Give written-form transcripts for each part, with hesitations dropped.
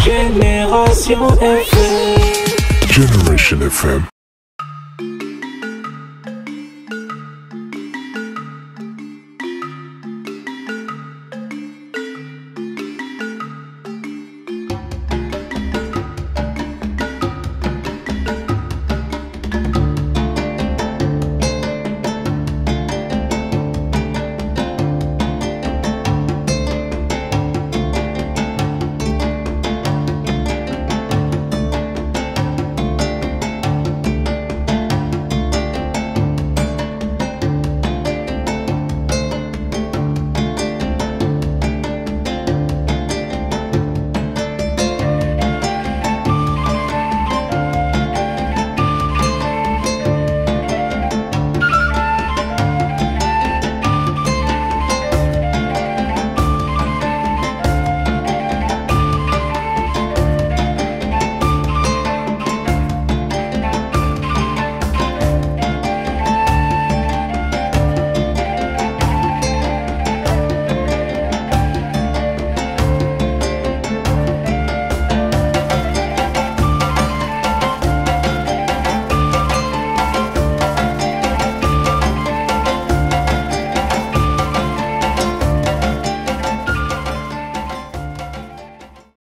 Génération FM. Generation FM.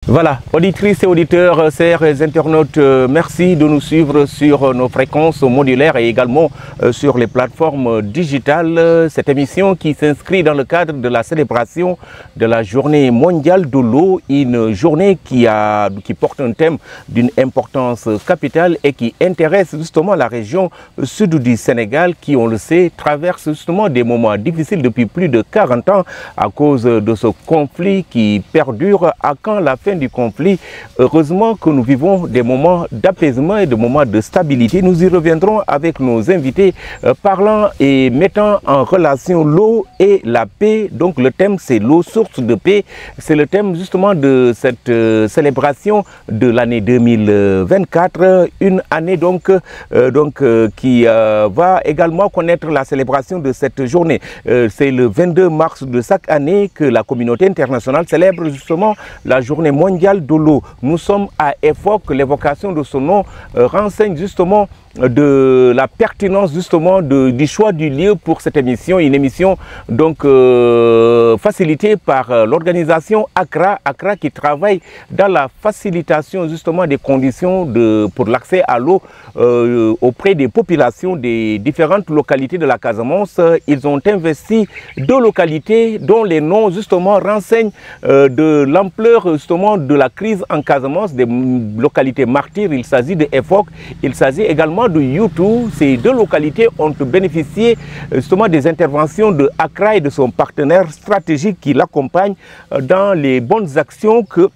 Voilà, auditrices et auditeurs, chers internautes, merci de nous suivre sur nos fréquences modulaires et également sur les plateformes digitales. Cette émission qui s'inscrit dans le cadre de la célébration de la journée mondiale de l'eau, une journée qui porte un thème d'une importance capitale et qui intéresse justement la région sud du Sénégal qui, on le sait, traverse justement des moments difficiles depuis plus de 40 ans à cause de ce conflit qui perdure. À quand la fin du conflit? Heureusement que nous vivons des moments d'apaisement et des moments de stabilité. Nous y reviendrons avec nos invités parlant et mettant en relation l'eau et la paix. Donc le thème c'est l'eau, source de paix. C'est le thème justement de cette célébration de l'année 2024. Une année qui va également connaître la célébration de cette journée. C'est le 22 mars de chaque année que la communauté internationale célèbre justement la journée mondiale de l'eau. Nous sommes à EFOC, l'évocation de ce nom renseigne justement de la pertinence justement du choix du lieu pour cette émission, une émission donc facilitée par l'organisation Accra qui travaille dans la facilitation justement des conditions pour l'accès à l'eau auprès des populations des différentes localités de la Casamance. Ils ont investi 2 localités dont les noms justement renseignent de l'ampleur justement de la crise en Casamance, des localités martyrs. Il s'agit de EFOC, il s'agit également de Youtou. Ces 2 localités ont bénéficié justement des interventions de Accra et de son partenaire stratégique qui l'accompagne dans les bonnes actions que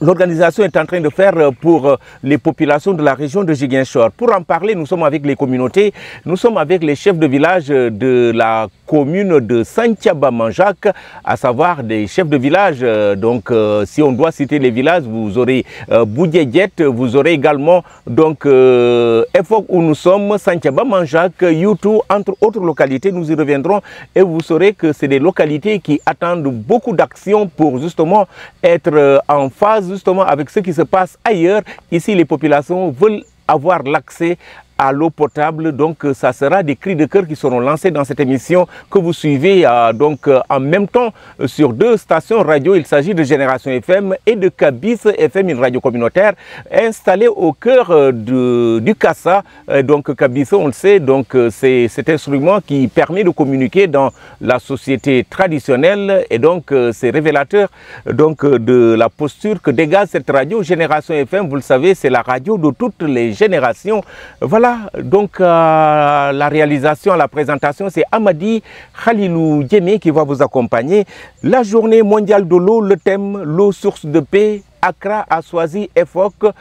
l'organisation est en train de faire pour les populations de la région de Ziguinchor. Pour en parler, nous sommes avec les communautés, nous sommes avec les chefs de village de la commune de Santhiaba-Manjaak, à savoir des chefs de village. Donc, si on doit citer les villages, vous aurez Boudjedjet, vous aurez également donc EFOC où nous sommes, Santhiaba-Manjaak, Youtou, entre autres localités. Nous y reviendrons et vous saurez que c'est des localités qui attendent beaucoup d'actions pour justement être en phase justement avec ce qui se passe ailleurs. Ici, les populations veulent avoir l'accès à l'eau potable. Donc ça sera des cris de cœur qui seront lancés dans cette émission que vous suivez en même temps sur 2 stations radio. Il s'agit de Génération FM et de Kabis FM, une radio communautaire installée au cœur du Kassa. Donc Kabis, on le sait, donc c'est cet instrument qui permet de communiquer dans la société traditionnelle et donc c'est révélateur donc de la posture que dégage cette radio. Génération FM, vous le savez, c'est la radio de toutes les générations. Voilà. Donc la réalisation, la présentation, c'est Amadi Khalilou Djemé qui va vous accompagner. La journée mondiale de l'eau, le thème l'eau source de paix. Accra a choisi EFOC.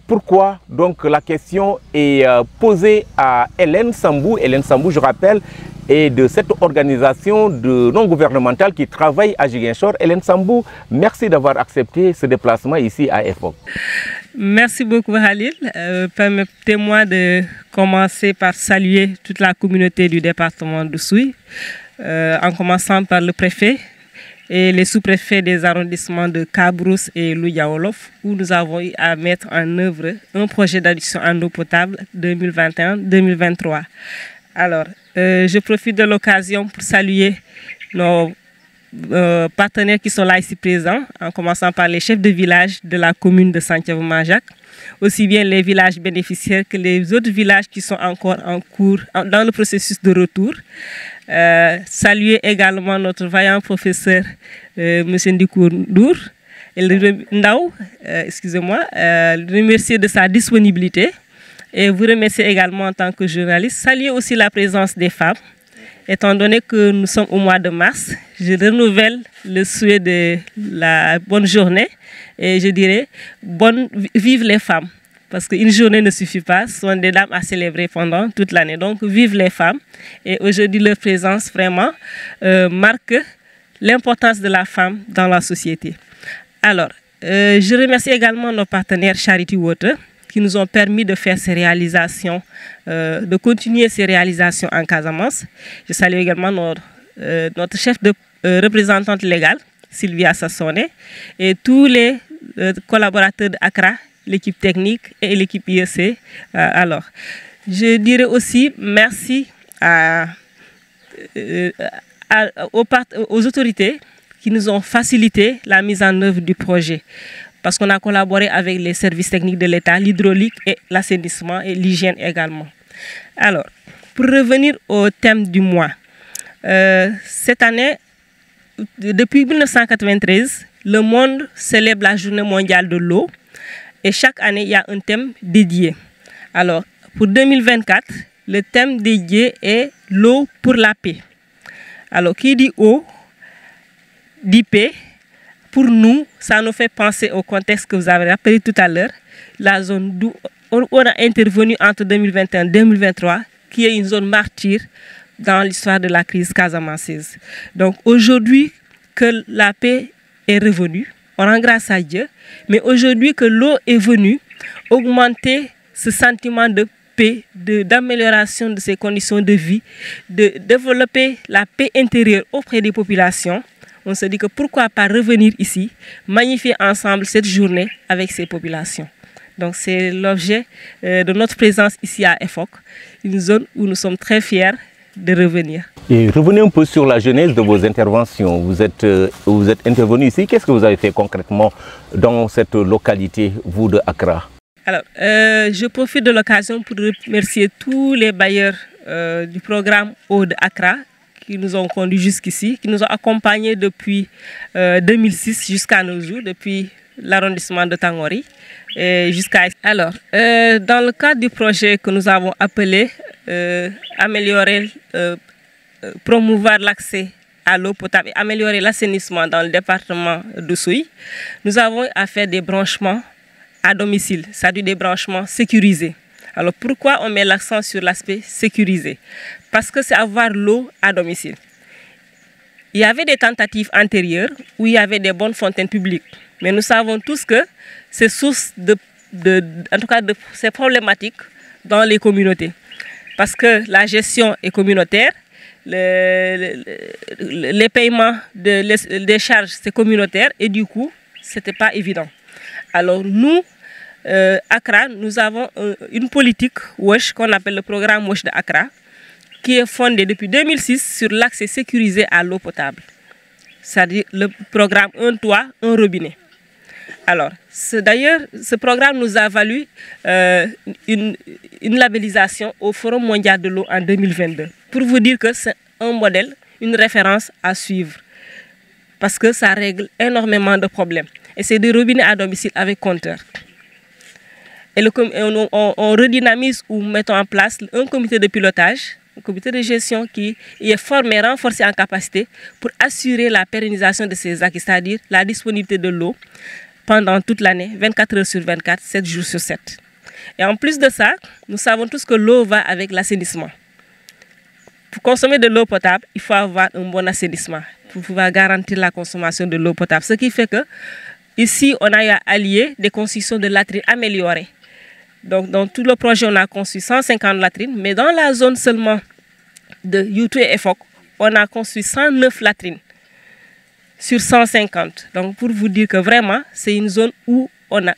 Pourquoi? Donc la question est posée à Hélène Sambou. Hélène Sambou, je rappelle, est de cette organisation non gouvernementale qui travaille à Ziguinchor. Hélène Sambou, merci d'avoir accepté ce déplacement ici à EFOC. Merci beaucoup Halil. Permettez-moi de commencer par saluer toute la communauté du département de Souy, en commençant par le préfet et les sous-préfets des arrondissements de Cabrousse et Louya-Wolof, où nous avons eu à mettre en œuvre un projet d'adduction en eau potable 2021-2023. Alors, je profite de l'occasion pour saluer nos partenaires qui sont là ici présents, en commençant par les chefs de village de la commune de Santiago-Manjac, aussi bien les villages bénéficiaires que les autres villages qui sont encore en cours, dans le processus de retour. Saluer également notre vaillant professeur, M. Ndikour Ndour, et le remercier de sa disponibilité et vous remercier également en tant que journaliste. Saluer aussi la présence des femmes. Étant donné que nous sommes au mois de mars, je renouvelle le souhait de la bonne journée et je dirais vive les femmes. Parce qu'une journée ne suffit pas, ce sont des dames à célébrer pendant toute l'année. Donc vive les femmes et aujourd'hui leur présence vraiment marque l'importance de la femme dans la société. Alors, je remercie également nos partenaires Charity Water qui nous ont permis de faire ces réalisations, de continuer ces réalisations en Casamance. Je salue également notre chef de représentante légale, Sylvia Sassone, et tous les collaborateurs d'Accra, l'équipe technique et l'équipe IEC. Alors, je dirais aussi merci aux autorités qui nous ont facilité la mise en œuvre du projet. Parce qu'on a collaboré avec les services techniques de l'État, l'hydraulique et l'assainissement et l'hygiène également. Alors, pour revenir au thème du mois, cette année, depuis 1993, le monde célèbre la Journée mondiale de l'eau et chaque année, il y a un thème dédié. Alors, pour 2024, le thème dédié est l'eau pour la paix. Alors, qui dit eau, dit paix. Pour nous, ça nous fait penser au contexte que vous avez rappelé tout à l'heure, la zone d'où on a intervenu entre 2021 et 2023, qui est une zone martyre dans l'histoire de la crise casamançaise. Donc aujourd'hui que la paix est revenue, on rend grâce à Dieu, mais aujourd'hui que l'eau est venue, augmenter ce sentiment de paix, d'amélioration de ses conditions de vie, de développer la paix intérieure auprès des populations. On se dit que pourquoi pas revenir ici, magnifier ensemble cette journée avec ces populations. Donc c'est l'objet de notre présence ici à EFOC, une zone où nous sommes très fiers de revenir. Et revenez un peu sur la genèse de vos interventions. Vous êtes intervenu ici. Qu'est-ce que vous avez fait concrètement dans cette localité, vous de Accra? Alors, je profite de l'occasion pour remercier tous les bailleurs du programme Eau de Accra qui nous ont conduits jusqu'ici, qui nous ont accompagnés depuis 2006 jusqu'à nos jours, depuis l'arrondissement de Tangori. Jusqu'à... Alors, dans le cadre du projet que nous avons appelé améliorer, promouvoir l'accès à l'eau potable et améliorer l'assainissement dans le département de Souy, nous avons à faire des branchements à domicile, c'est-à-dire des branchements sécurisés. Alors pourquoi on met l'accent sur l'aspect sécurisé? Parce que c'est avoir l'eau à domicile. Il y avait des tentatives antérieures où il y avait des bonnes fontaines publiques. Mais nous savons tous que c'est source en tout cas de ces problématiques dans les communautés. Parce que la gestion est communautaire, les paiements des charges c'est communautaire et du coup, ce n'était pas évident. Alors nous, Accra, nous avons une politique WASH qu'on appelle le programme WASH de Accra, qui est fondé depuis 2006 sur l'accès sécurisé à l'eau potable. C'est-à-dire le programme Un toit, un robinet. Alors, d'ailleurs, ce programme nous a valu une labellisation au Forum mondial de l'eau en 2022. Pour vous dire que c'est un modèle, une référence à suivre. Parce que ça règle énormément de problèmes. Et c'est des robinets à domicile avec compteur. Et on redynamise ou mettons en place un comité de pilotage, un comité de gestion qui est formé, renforcé en capacité pour assurer la pérennisation de ces acquis, c'est-à-dire la disponibilité de l'eau pendant toute l'année, 24 heures sur 24, 7 jours sur 7. Et en plus de ça, nous savons tous que l'eau va avec l'assainissement. Pour consommer de l'eau potable, il faut avoir un bon assainissement pour pouvoir garantir la consommation de l'eau potable. Ce qui fait que ici, on a allié des constructions de latrines améliorées. Donc, dans tout le projet, on a construit 150 latrines, mais dans la zone seulement de Youtou et EFOC, on a construit 109 latrines sur 150. Donc pour vous dire que vraiment, c'est une zone où on a,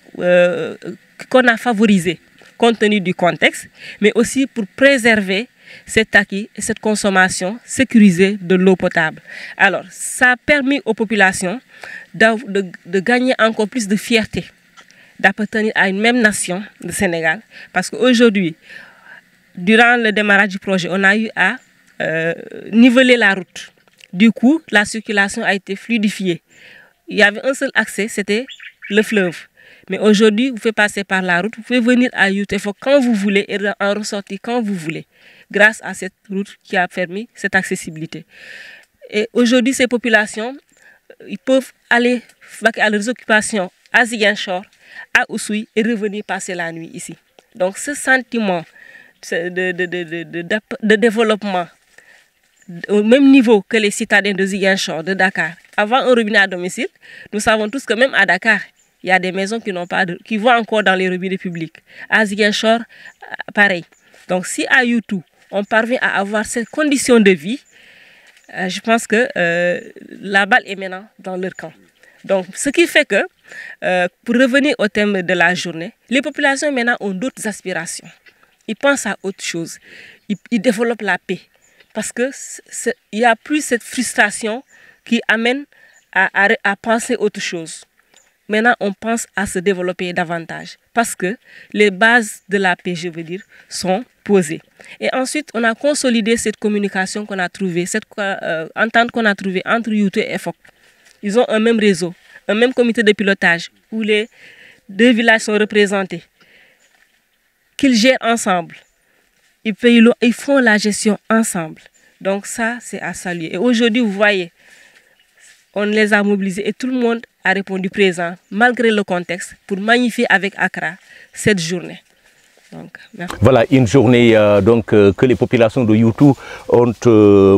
qu'on a favorisé compte tenu du contexte, mais aussi pour préserver cet acquis et cette consommation sécurisée de l'eau potable. Alors, ça a permis aux populations de gagner encore plus de fierté, d'appartenir à une même nation, le Sénégal, parce qu'aujourd'hui, durant le démarrage du projet, on a eu à niveler la route. Du coup, la circulation a été fluidifiée. Il y avait un seul accès, c'était le fleuve. Mais aujourd'hui, vous pouvez passer par la route, vous pouvez venir à Youtefo quand vous voulez et en ressortir quand vous voulez, grâce à cette route qui a permis cette accessibilité. Et aujourd'hui, ces populations, ils peuvent aller à leurs occupations à Ziguinchor, à Oussouye et revenir passer la nuit ici. Donc ce sentiment de développement au même niveau que les citadins de Ziguinchor, de Dakar, avant un robinet à domicile, nous savons tous que même à Dakar, il y a des maisons qui vont encore dans les robinets publics. À Ziguinchor, pareil. Donc si à Youtou, on parvient à avoir cette condition de vie, je pense que la balle est maintenant dans leur camp. Donc ce qui fait que, pour revenir au thème de la journée, les populations maintenant ont d'autres aspirations. Ils pensent à autre chose. Ils développent la paix. Parce qu'il n'y a plus cette frustration qui amène à penser autre chose. Maintenant, on pense à se développer davantage. Parce que les bases de la paix, je veux dire, sont posées. Et ensuite, on a consolidé cette communication qu'on a trouvée, cette entente qu'on a trouvée entre Youtou et EFOC. Ils ont un même réseau, un même comité de pilotage où les deux villages sont représentés. Qu'ils gèrent ensemble. Ils font la gestion ensemble. Donc ça, c'est à saluer. Et aujourd'hui, vous voyez, on les a mobilisés et tout le monde a répondu présent, malgré le contexte, pour magnifier avec Accra cette journée. Donc, voilà une journée que les populations de Youtou ont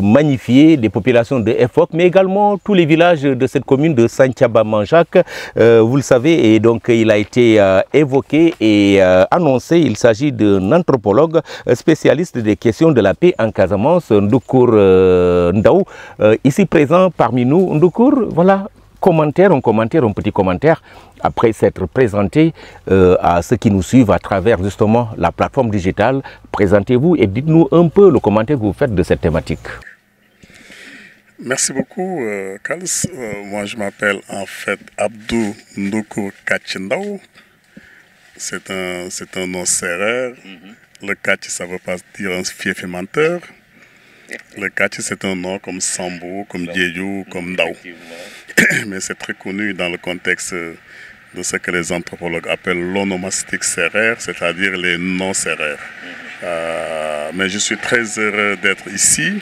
magnifié, des populations de EFOC, mais également tous les villages de cette commune de Santhiaba-Manjaak. Vous le savez, et donc il a été évoqué et annoncé. Il s'agit d'un anthropologue spécialiste des questions de la paix en Casamance, Ndoukour Ndaw, ici présent parmi nous. Ndoukour, voilà. Un petit commentaire après s'être présenté à ceux qui nous suivent à travers justement la plateforme digitale. Présentez-vous et dites-nous un peu le commentaire que vous faites de cette thématique. Merci beaucoup, Kals. Moi, je m'appelle en fait Abdou Ndoukour Kachindaou. C'est un nom sérère. Le Kachi, ça ne veut pas dire un fief menteur. Le Kachi, c'est un nom comme Sambo, comme Diéyou, comme Ndao. Mais c'est très connu dans le contexte de ce que les anthropologues appellent l'onomastique sérère, c'est-à-dire les noms sérères. Mais je suis très heureux d'être ici,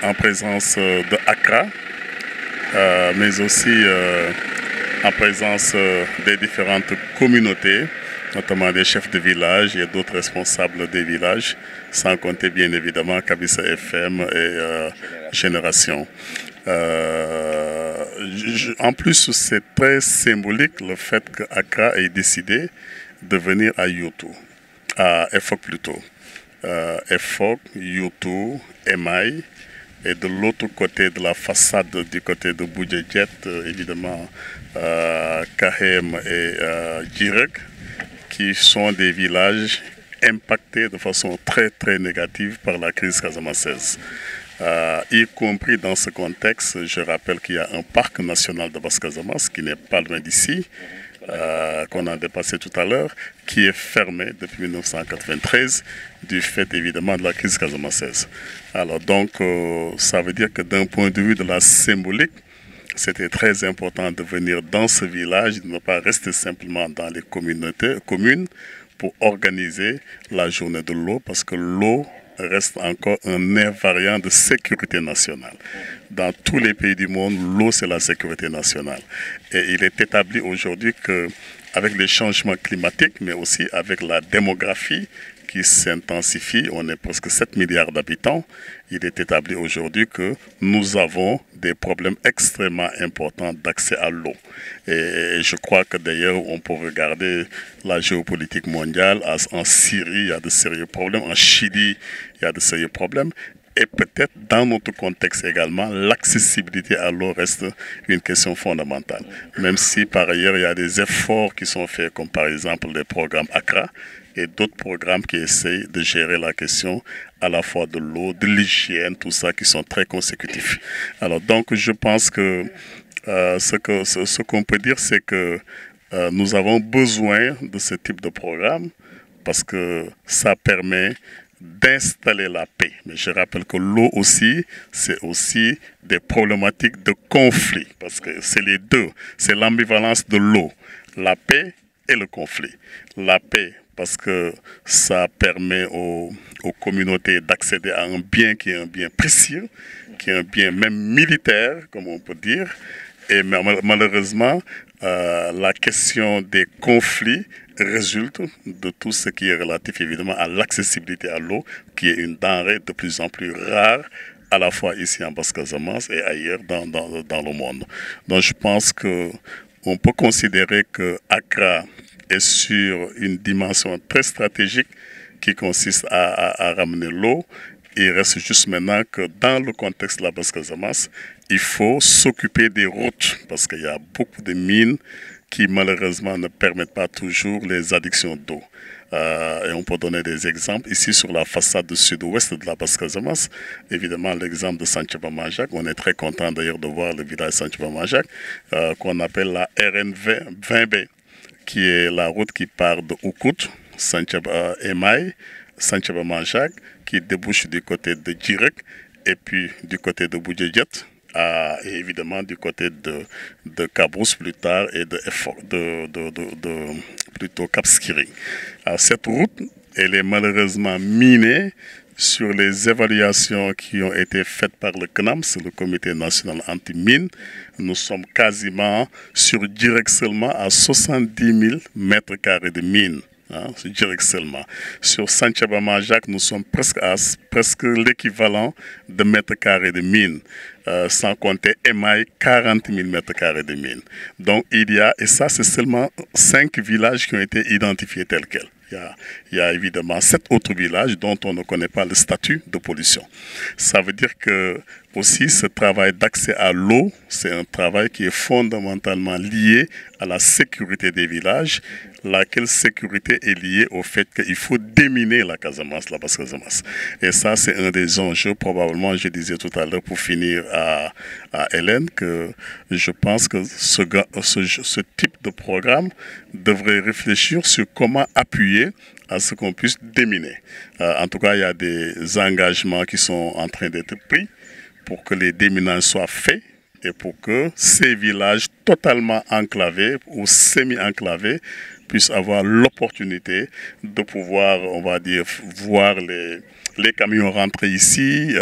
en présence de Accra, mais aussi en présence des différentes communautés, notamment des chefs de village et d'autres responsables des villages, sans compter bien évidemment Kabisa FM et Génération. En plus, c'est très symbolique le fait qu'Accra ait décidé de venir à Youtou, à EFOC plutôt. EFOC, Youtou, Emaï, et de l'autre côté de la façade, du côté de Boudjedjet, évidemment, Kahem et Djirek, qui sont des villages impactés de façon très très négative par la crise casamançaise. Y compris dans ce contexte, je rappelle qu'il y a un parc national de Basse-Casamance qui n'est pas loin d'ici, qu'on a dépassé tout à l'heure, qui est fermé depuis 1993 du fait évidemment de la crise casamançaise. Alors donc, ça veut dire que d'un point de vue de la symbolique, c'était très important de venir dans ce village, de ne pas rester simplement dans les communes pour organiser la journée de l'eau, parce que l'eau reste encore un invariant de sécurité nationale. Dans tous les pays du monde, l'eau, c'est la sécurité nationale. Et il est établi aujourd'hui qu'avec les changements climatiques, mais aussi avec la démographie qui s'intensifie, on est presque 7 milliards d'habitants, il est établi aujourd'hui que nous avons des problèmes extrêmement importants d'accès à l'eau. Et je crois que d'ailleurs, on peut regarder la géopolitique mondiale. En Syrie, il y a de sérieux problèmes. En Chili, il y a de sérieux problèmes. Et peut-être dans notre contexte également, l'accessibilité à l'eau reste une question fondamentale. Même si par ailleurs il y a des efforts qui sont faits, comme par exemple les programmes ACRA et d'autres programmes qui essayent de gérer la question à la fois de l'eau, de l'hygiène, tout ça qui sont très consécutifs. Alors donc je pense que ce qu'on peut dire, c'est que nous avons besoin de ce type de programme parce que ça permet d'installer la paix. Mais je rappelle que l'eau aussi, c'est aussi des problématiques de conflit, parce que c'est les deux, c'est l'ambivalence de l'eau, la paix et le conflit. La paix, parce que ça permet aux communautés d'accéder à un bien qui est un bien précieux, qui est un bien même militaire, comme on peut dire, et malheureusement, la question des conflits résulte de tout ce qui est relatif évidemment à l'accessibilité à l'eau, qui est une denrée de plus en plus rare, à la fois ici en Basse-Casamance et ailleurs dans le monde. Donc je pense qu'on peut considérer que Accra est sur une dimension très stratégique qui consiste à ramener l'eau. Il reste juste maintenant que dans le contexte de la Basse-Casamance, il faut s'occuper des routes parce qu'il y a beaucoup de mines qui malheureusement ne permettent pas toujours les addictions d'eau. Et on peut donner des exemples. Ici, sur la façade sud-ouest de la Basse-Casamance, évidemment, l'exemple de Santhiaba Manjak. On est très content d'ailleurs de voir le village Santhiaba Manjak, qu'on appelle la RN 20B, qui est la route qui part de Oukout, Santhiaba Emaï, Santhiaba Manjak, qui débouche du côté de Djirek et puis du côté de Boudjedjet. Et évidemment du côté de Cabrousse plus tard et plutôt Cap Skirring. Alors cette route, elle est malheureusement minée sur les évaluations qui ont été faites par le CNAMS, le Comité national anti-mine. Nous sommes quasiment sur direct seulement à 70 000 mètres carrés de mine. C'est direct seulement. Sur Santhiaba Manjak, nous sommes presque l'équivalent de mètres carrés de mine, sans compter Emaï, 40 000 mètres carrés de mine. Donc il y a, et ça c'est seulement 5 villages qui ont été identifiés tels quels. Il y a évidemment 7 autres villages dont on ne connaît pas le statut de pollution. Ça veut dire que aussi ce travail d'accès à l'eau, c'est un travail qui est fondamentalement lié à la sécurité des villages, laquelle sécurité est liée au fait qu'il faut déminer la Casamance, la Basse-Casamance. Et ça, c'est un des enjeux, probablement, je disais tout à l'heure, pour finir à Hélène, que je pense que ce type de programme devrait réfléchir sur comment appuyer à ce qu'on puisse déminer. En tout cas, il y a des engagements qui sont en train d'être pris pour que les déminages soient faits et pour que ces villages totalement enclavés ou semi-enclavés puissent avoir l'opportunité de pouvoir, on va dire, voir les camions rentrer ici,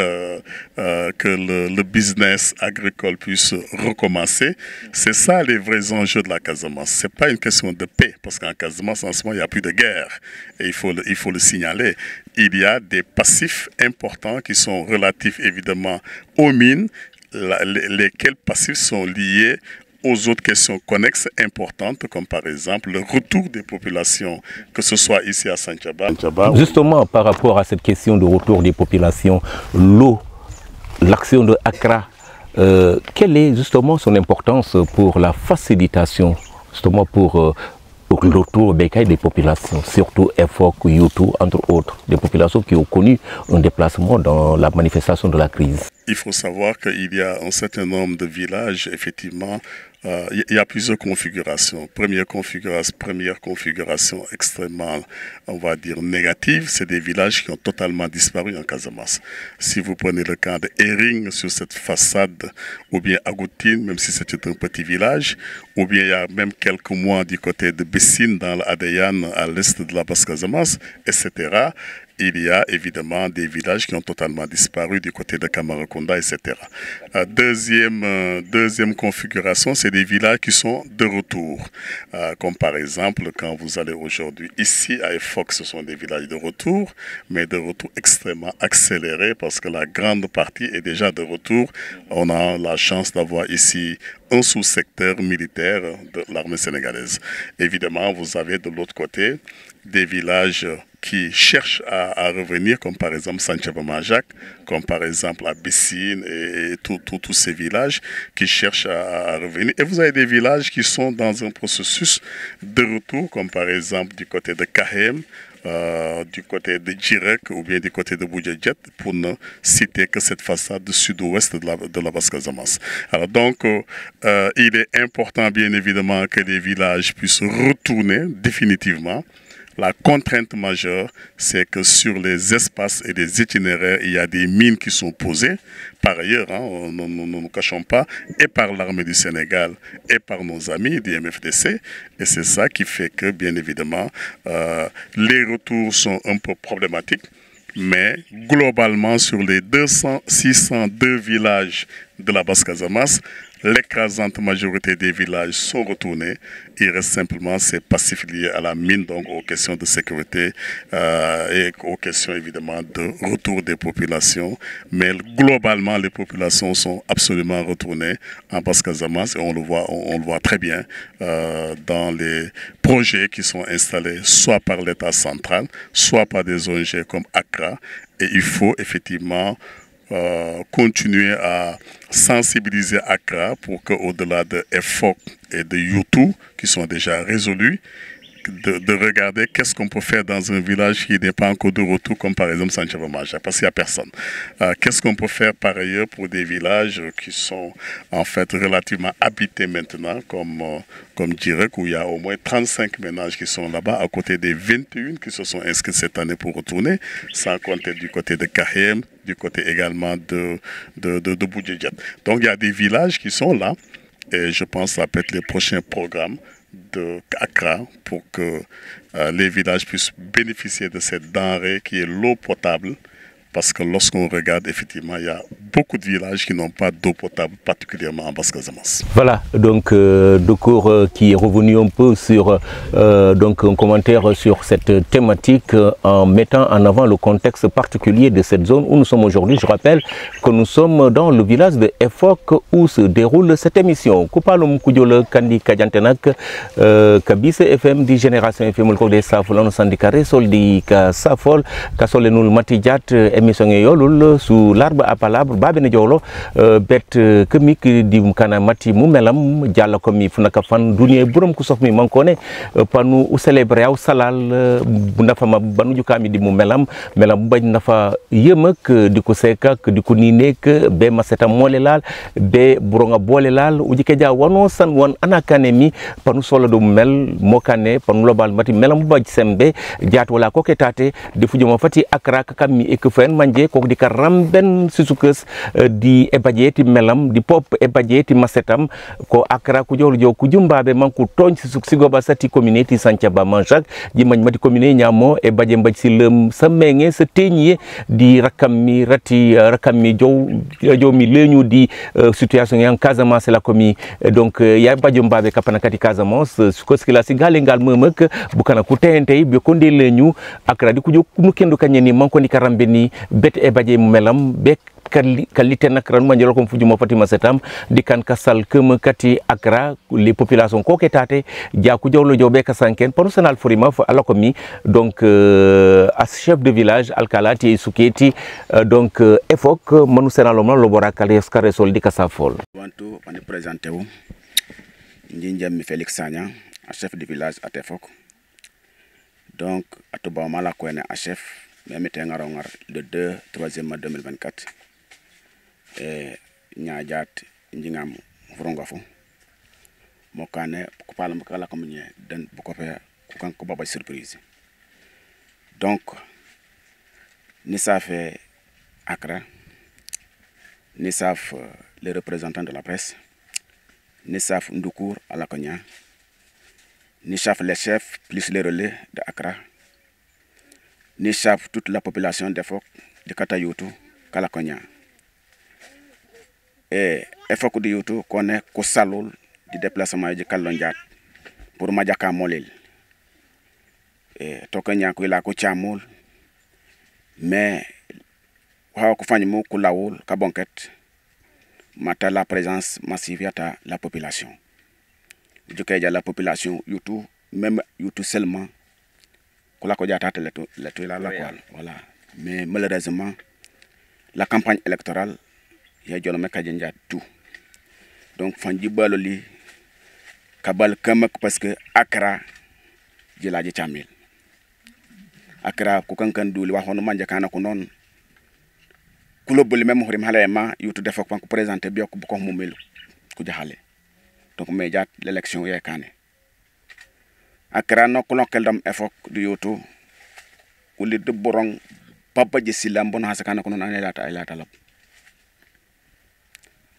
que le business agricole puisse recommencer. C'est ça les vrais enjeux de la Casamance. Ce n'est pas une question de paix, parce qu'en Casamance, en ce moment, il n'y a plus de guerre. Et il faut le signaler. Il y a des passifs importants qui sont relatifs évidemment aux mines, lesquels passifs sont liés aux autres questions connexes importantes, comme par exemple le retour des populations, que ce soit ici à Santhiaba. Justement, par rapport à cette question de retour des populations, l'eau, l'action de Accra, quelle est justement son importance pour la facilitation, justement pour le retour des populations, surtout EFOC, Youtou, entre autres, des populations qui ont connu un déplacement dans la manifestation de la crise? Il faut savoir qu'il y a un certain nombre de villages, effectivement, il y a plusieurs configurations. Première configuration extrêmement, on va dire, négative, c'est des villages qui ont totalement disparu en Casamance. Si vous prenez le cas de Hering sur cette façade, ou bien Agoutine, même si c'était un petit village, ou bien il y a même quelques mois du côté de Bessine, dans l'Adéane, à l'est de la Basse-Casamance, etc., il y a évidemment des villages qui ont totalement disparu du côté de Camaraconda, etc. Deuxième configuration, c'est des villages qui sont de retour. Comme par exemple, quand vous allez aujourd'hui ici à EFOC, ce sont des villages de retour, mais de retour extrêmement accéléré parce que la grande partie est déjà de retour. On a la chance d'avoir ici un sous-secteur militaire de l'armée sénégalaise. Évidemment, vous avez de l'autre côté des villages qui cherchent à revenir, comme par exemple Santhiaba-Majak, comme par exemple Abessine et tous ces villages qui cherchent à revenir. Et vous avez des villages qui sont dans un processus de retour, comme par exemple du côté de Kahem, du côté de Djirek ou bien du côté de Boudjedjet, pour ne citer que cette façade du sud-ouest de la Basse-Casamance. Alors donc, il est important bien évidemment que les villages puissent retourner définitivement. La contrainte majeure, c'est que sur les espaces et les itinéraires, il y a des mines qui sont posées. Par ailleurs, nous ne nous cachons pas, et par l'armée du Sénégal, et par nos amis du MFDC. Et c'est ça qui fait que, bien évidemment, les retours sont un peu problématiques. Mais globalement, sur les 602 villages de la Basse-Casamance, l'écrasante majorité des villages sont retournés. Il reste simplement ces passifs liés à la mine, donc aux questions de sécurité et aux questions évidemment de retour des populations. Mais globalement, les populations sont absolument retournées en Basse-Casamance et on le voit très bien dans les projets qui sont installés soit par l'État central, soit par des ONG comme Accra. Et il faut effectivement continuer à sensibiliser Accra pour qu'au-delà de EFOC et de YouTube, qui sont déjà résolus, de regarder qu'est-ce qu'on peut faire dans un village qui n'est pas encore de retour, comme par exemple Santhiaba-Majak, parce qu'il n'y a personne. Qu'est-ce qu'on peut faire par ailleurs pour des villages qui sont en fait relativement habités maintenant, comme Djirek, où il y a au moins 35 ménages qui sont là-bas, à côté des 21 qui se sont inscrits cette année pour retourner, sans compter du côté de Kahem, du côté également de Boudjedjet. Donc il y a des villages qui sont là, et je pense que ça peut être les prochains programmes de Accra pour que les villages puissent bénéficier de cette denrée qui est l'eau potable, parce que lorsqu'on regarde, effectivement, il y a beaucoup de villages qui n'ont pas d'eau potable, particulièrement en Basse-Casamance. Voilà, donc Doukour qui est revenu un peu sur donc un commentaire sur cette thématique en mettant en avant le contexte particulier de cette zone où nous sommes aujourd'hui. Je rappelle que nous sommes dans le village de EFOC où se déroule cette émission. Koupalum Koudjole Kandi Kadjantenak, Kabise FM di Génération FM, le de Safol, syndicat Resol di Safol, Kasolenul Matijat, émission yolul sous l'arbre à palabre babene jolo bet kemik di mkana mati mu melam jalla komi funaka fan dunie burum ku sofmi mankone panu u célébrer aw salal bu nafa ma banu jukami di mu melam bañ nafa yemak di ko sekak di ko ninek be maseta molelal be buronga bolelal ujike ja wano san won anakane mi panu solo do mel mokane panu global mati melam baj sembe jaat wala ko ketate di fujuma fati Accra kam mi ek fen manje ko di karamben sisukeus di ebajeti melam di pop ebajeti masetam ko Accra ku jolu jow ku jumbabe manku togn sisuk sigoba sati community Santhiaba-Majak ji mañ mati commune ñamo e baje mbaj si leum sa menge sa teñier di rakam mi rati rakam mi jow mi leñu di situation en Casamance la komi donc ya bajo mbabe kapana kati Casamance ko skila si galengal memek bukana ku tente be ko de leñu Accra di ku jok nu kendo kanyeni manko ni karambe ni bet e baje melam be qualité nakran manjolo ko fujuma fatima setam dikan kasal kem kati Accra les populations ko ketate ja ku jowlo jobe ka sanken personnel forima fo alakomi donc as chef de village alkalati suketi donc EFOC manu senalo lo borakale skare sol dika safol wantu on présenté wu Ndinjami Félix Sagna chef de village à EFOC donc atuba mala ko ne chef même tengarongar le 3e mai 2024 et ñaajat njingam frongafu mokane ko palam kala ko ñe den bu ko fe ko kan ko baba surprise donc ni ça fait Accra ni savent les représentants de la presse ni savent Ndoukour à la Konya ni savent les chefs plus les relais de Accra ni savent toute la population d'EFOC de Katayutu Kalakonya. Et EFOC de Yutu connaît ko salul du déplacement de Kalonjat pour Majaka Molil. Et Tokenya ko ila ko chamul mais wa ko fany mo ko lawul ka bonket mata la présence massive à la population. Je la population Yutu même Yutu seulement Voilà. Mais malheureusement, la campagne électorale, il y a tout. Donc, Fandi Baloli, Kabal Kamak, parce que Accra, j'ai la Djamil. Accra, Koukankandu, le Wahon Mandjakana Konon, Kouloboli même Horim Halema, you to defok pour présenter bien Koubou Moumil, Koudjahale. Donc, médiat, l'élection est canée. Accra, non, Kolonkeldam Efok du Yoto, ou les deux borons, Papa Jessilam, bon Hasakana Konon,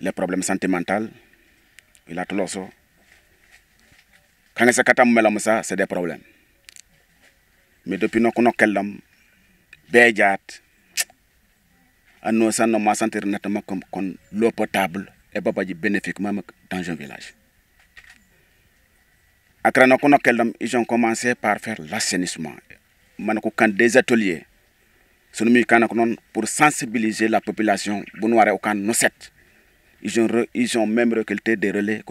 les problèmes sentimentaux, il a tout l'osso. Quand il s'est c'est des problèmes. Mais depuis que nous avons béjat, nous avons senti nettement comme l'eau potable et pas bénéfique même dans un village. Après ils ont commencé par faire l'assainissement. Quand des ateliers pour sensibiliser la population, ils ont même recruté des relais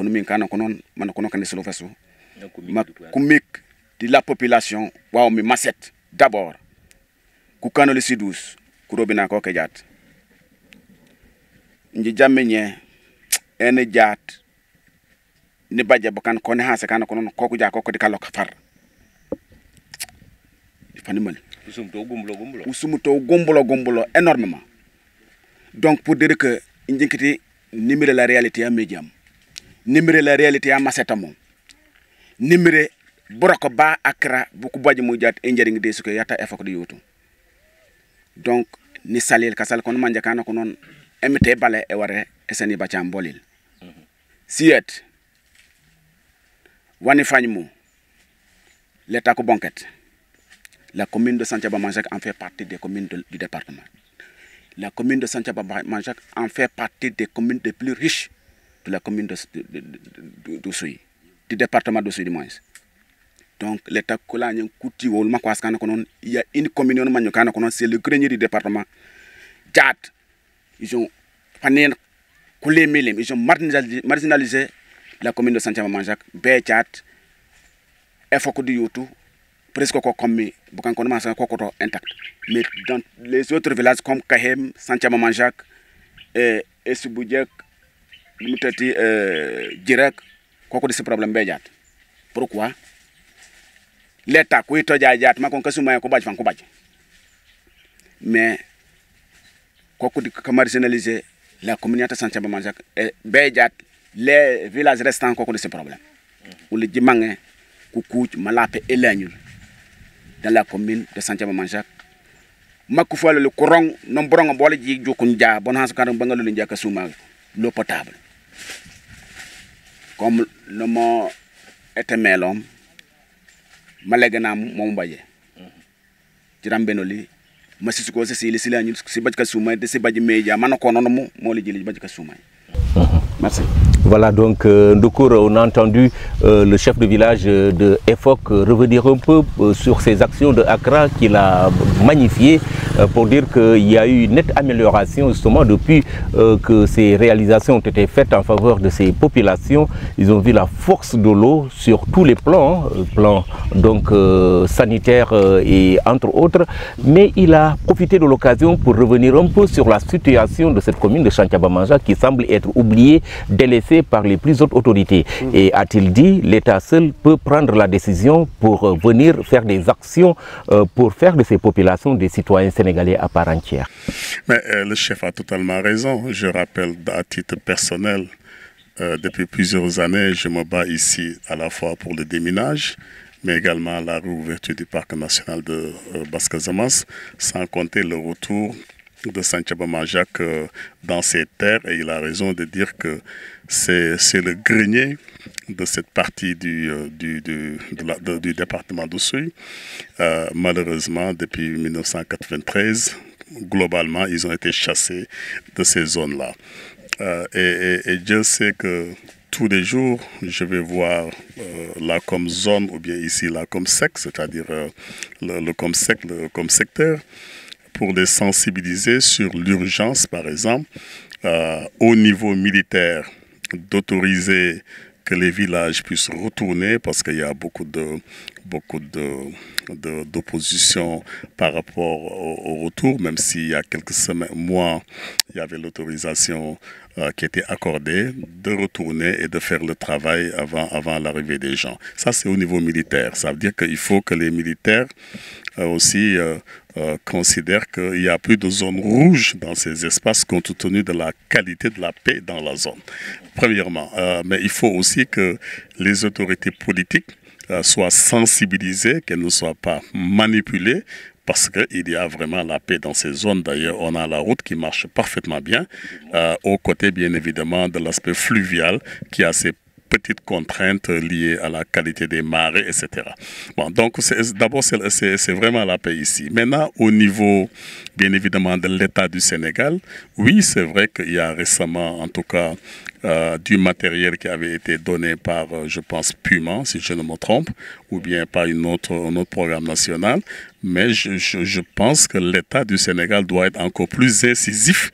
de la population. D'abord, Koukano le Sidous, Kourobina Kokejat. Ndjamenye, Enejat, Nibaja Bokan Koneha, Sakana Konon, Kokuja, Kokodikalo Kafar. Usumuto Gombolo, énormément. Donc, pour dire que Ndjikiti numérer la réalité à médium, numérer la réalité à Massetamo, numérer Borokoba Accra, beaucoup de Moudjat, Engineering de ce que Yata Efok de Yoto. Donc, ni salir Kassal Konmanjakana Konon, MT Bale Eware, Esseni Bacham Bolil. Siet, Wanifanymo, l'État Banquette. La commune de Santiago-Manjac en fait partie des communes du département. La commune de Santiago-Manjac en fait partie des communes les plus riches de la commune d'Oussouy, du département d'Oussouy du moins. Donc, l'État il y a une commune, c'est le grenier du département. Ils ont marginalisé la commune de Santiago-Manjac, Béchat, Efoko du Yotou, presque comme intact. Mais dans les autres villages comme Kahem, Santiago-Manjac, Essouboudiak, Moutati, Direk, quoi de ces problèmes Béjat. Pourquoi? L'État, qui est Jayat, ma concassuma, mais quoi de marginaliser la communauté de Santiago-Manjac, Béjat, les villages restants, quoi de ces problèmes. Ou les Dimangé, Koukouch, Malapé et Laignul. Dans la commune de Santiago-Manjac. Makoufoual le courant, nombreux en bois de Djokunja, Bonhans Karambangal Lindia Kasuma, l'eau potable. Comme le mot était melon, Malaganam, Mombaye. Jiram Benoli, Massiko, c'est les Silanus, Sibakasuma, de Sebadimeya, Manokonomo, Moli Bajkasuma. Merci. Voilà donc, Ndokour, on a entendu le chef de village de Efok revenir un peu sur ses actions de Accra qu'il a magnifiées pour dire qu'il y a eu une nette amélioration justement depuis que ces réalisations ont été faites en faveur de ces populations. Ils ont vu la force de l'eau sur tous les plans, plan donc sanitaire et entre autres, mais il a profité de l'occasion pour revenir un peu sur la situation de cette commune de Santiago-Manjac qui semble être oubliée, délaissée par les plus hautes autorités. Et a-t-il dit, l'État seul peut prendre la décision pour venir faire des actions pour faire de ces populations des citoyens sénégalais à part entière. Mais le chef a totalement raison. Je rappelle à titre personnel, depuis plusieurs années, je me bats ici à la fois pour le déminage, mais également la réouverture du parc national de Basse-Casamance, sans compter le retour de Santiago-Manjac dans ses terres. Et il a raison de dire que c'est le grenier de cette partie du département d'Oussouy. Malheureusement, depuis 1993, globalement, ils ont été chassés de ces zones-là. Et Dieu sait que tous les jours, je vais voir là comme zone, ou bien ici là comme sec, c'est-à-dire le comme secteur, pour les sensibiliser sur l'urgence, par exemple, au niveau militaire, d'autoriser que les villages puissent retourner parce qu'il y a beaucoup d'opposition par rapport au retour, même s'il y a quelques mois, il y avait l'autorisation qui était accordée de retourner et de faire le travail avant l'arrivée des gens. Ça, c'est au niveau militaire. Ça veut dire qu'il faut que les militaires aussi considèrent qu'il n'y a plus de zone rouge dans ces espaces compte tenu de la qualité de la paix dans la zone. Premièrement, mais il faut aussi que les autorités politiques soient sensibilisées, qu'elles ne soient pas manipulées, parce qu'il y a vraiment la paix dans ces zones. D'ailleurs, on a la route qui marche parfaitement bien, aux côtés bien évidemment de l'aspect fluvial qui a ses petites contraintes liées à la qualité des marées, etc. Bon, donc d'abord c'est vraiment la paix ici. Maintenant, au niveau bien évidemment de l'État du Sénégal, oui, c'est vrai qu'il y a récemment, en tout cas, du matériel qui avait été donné par, je pense, Puma, si je ne me trompe, ou bien par un autre programme national. Mais je pense que l'État du Sénégal doit être encore plus incisif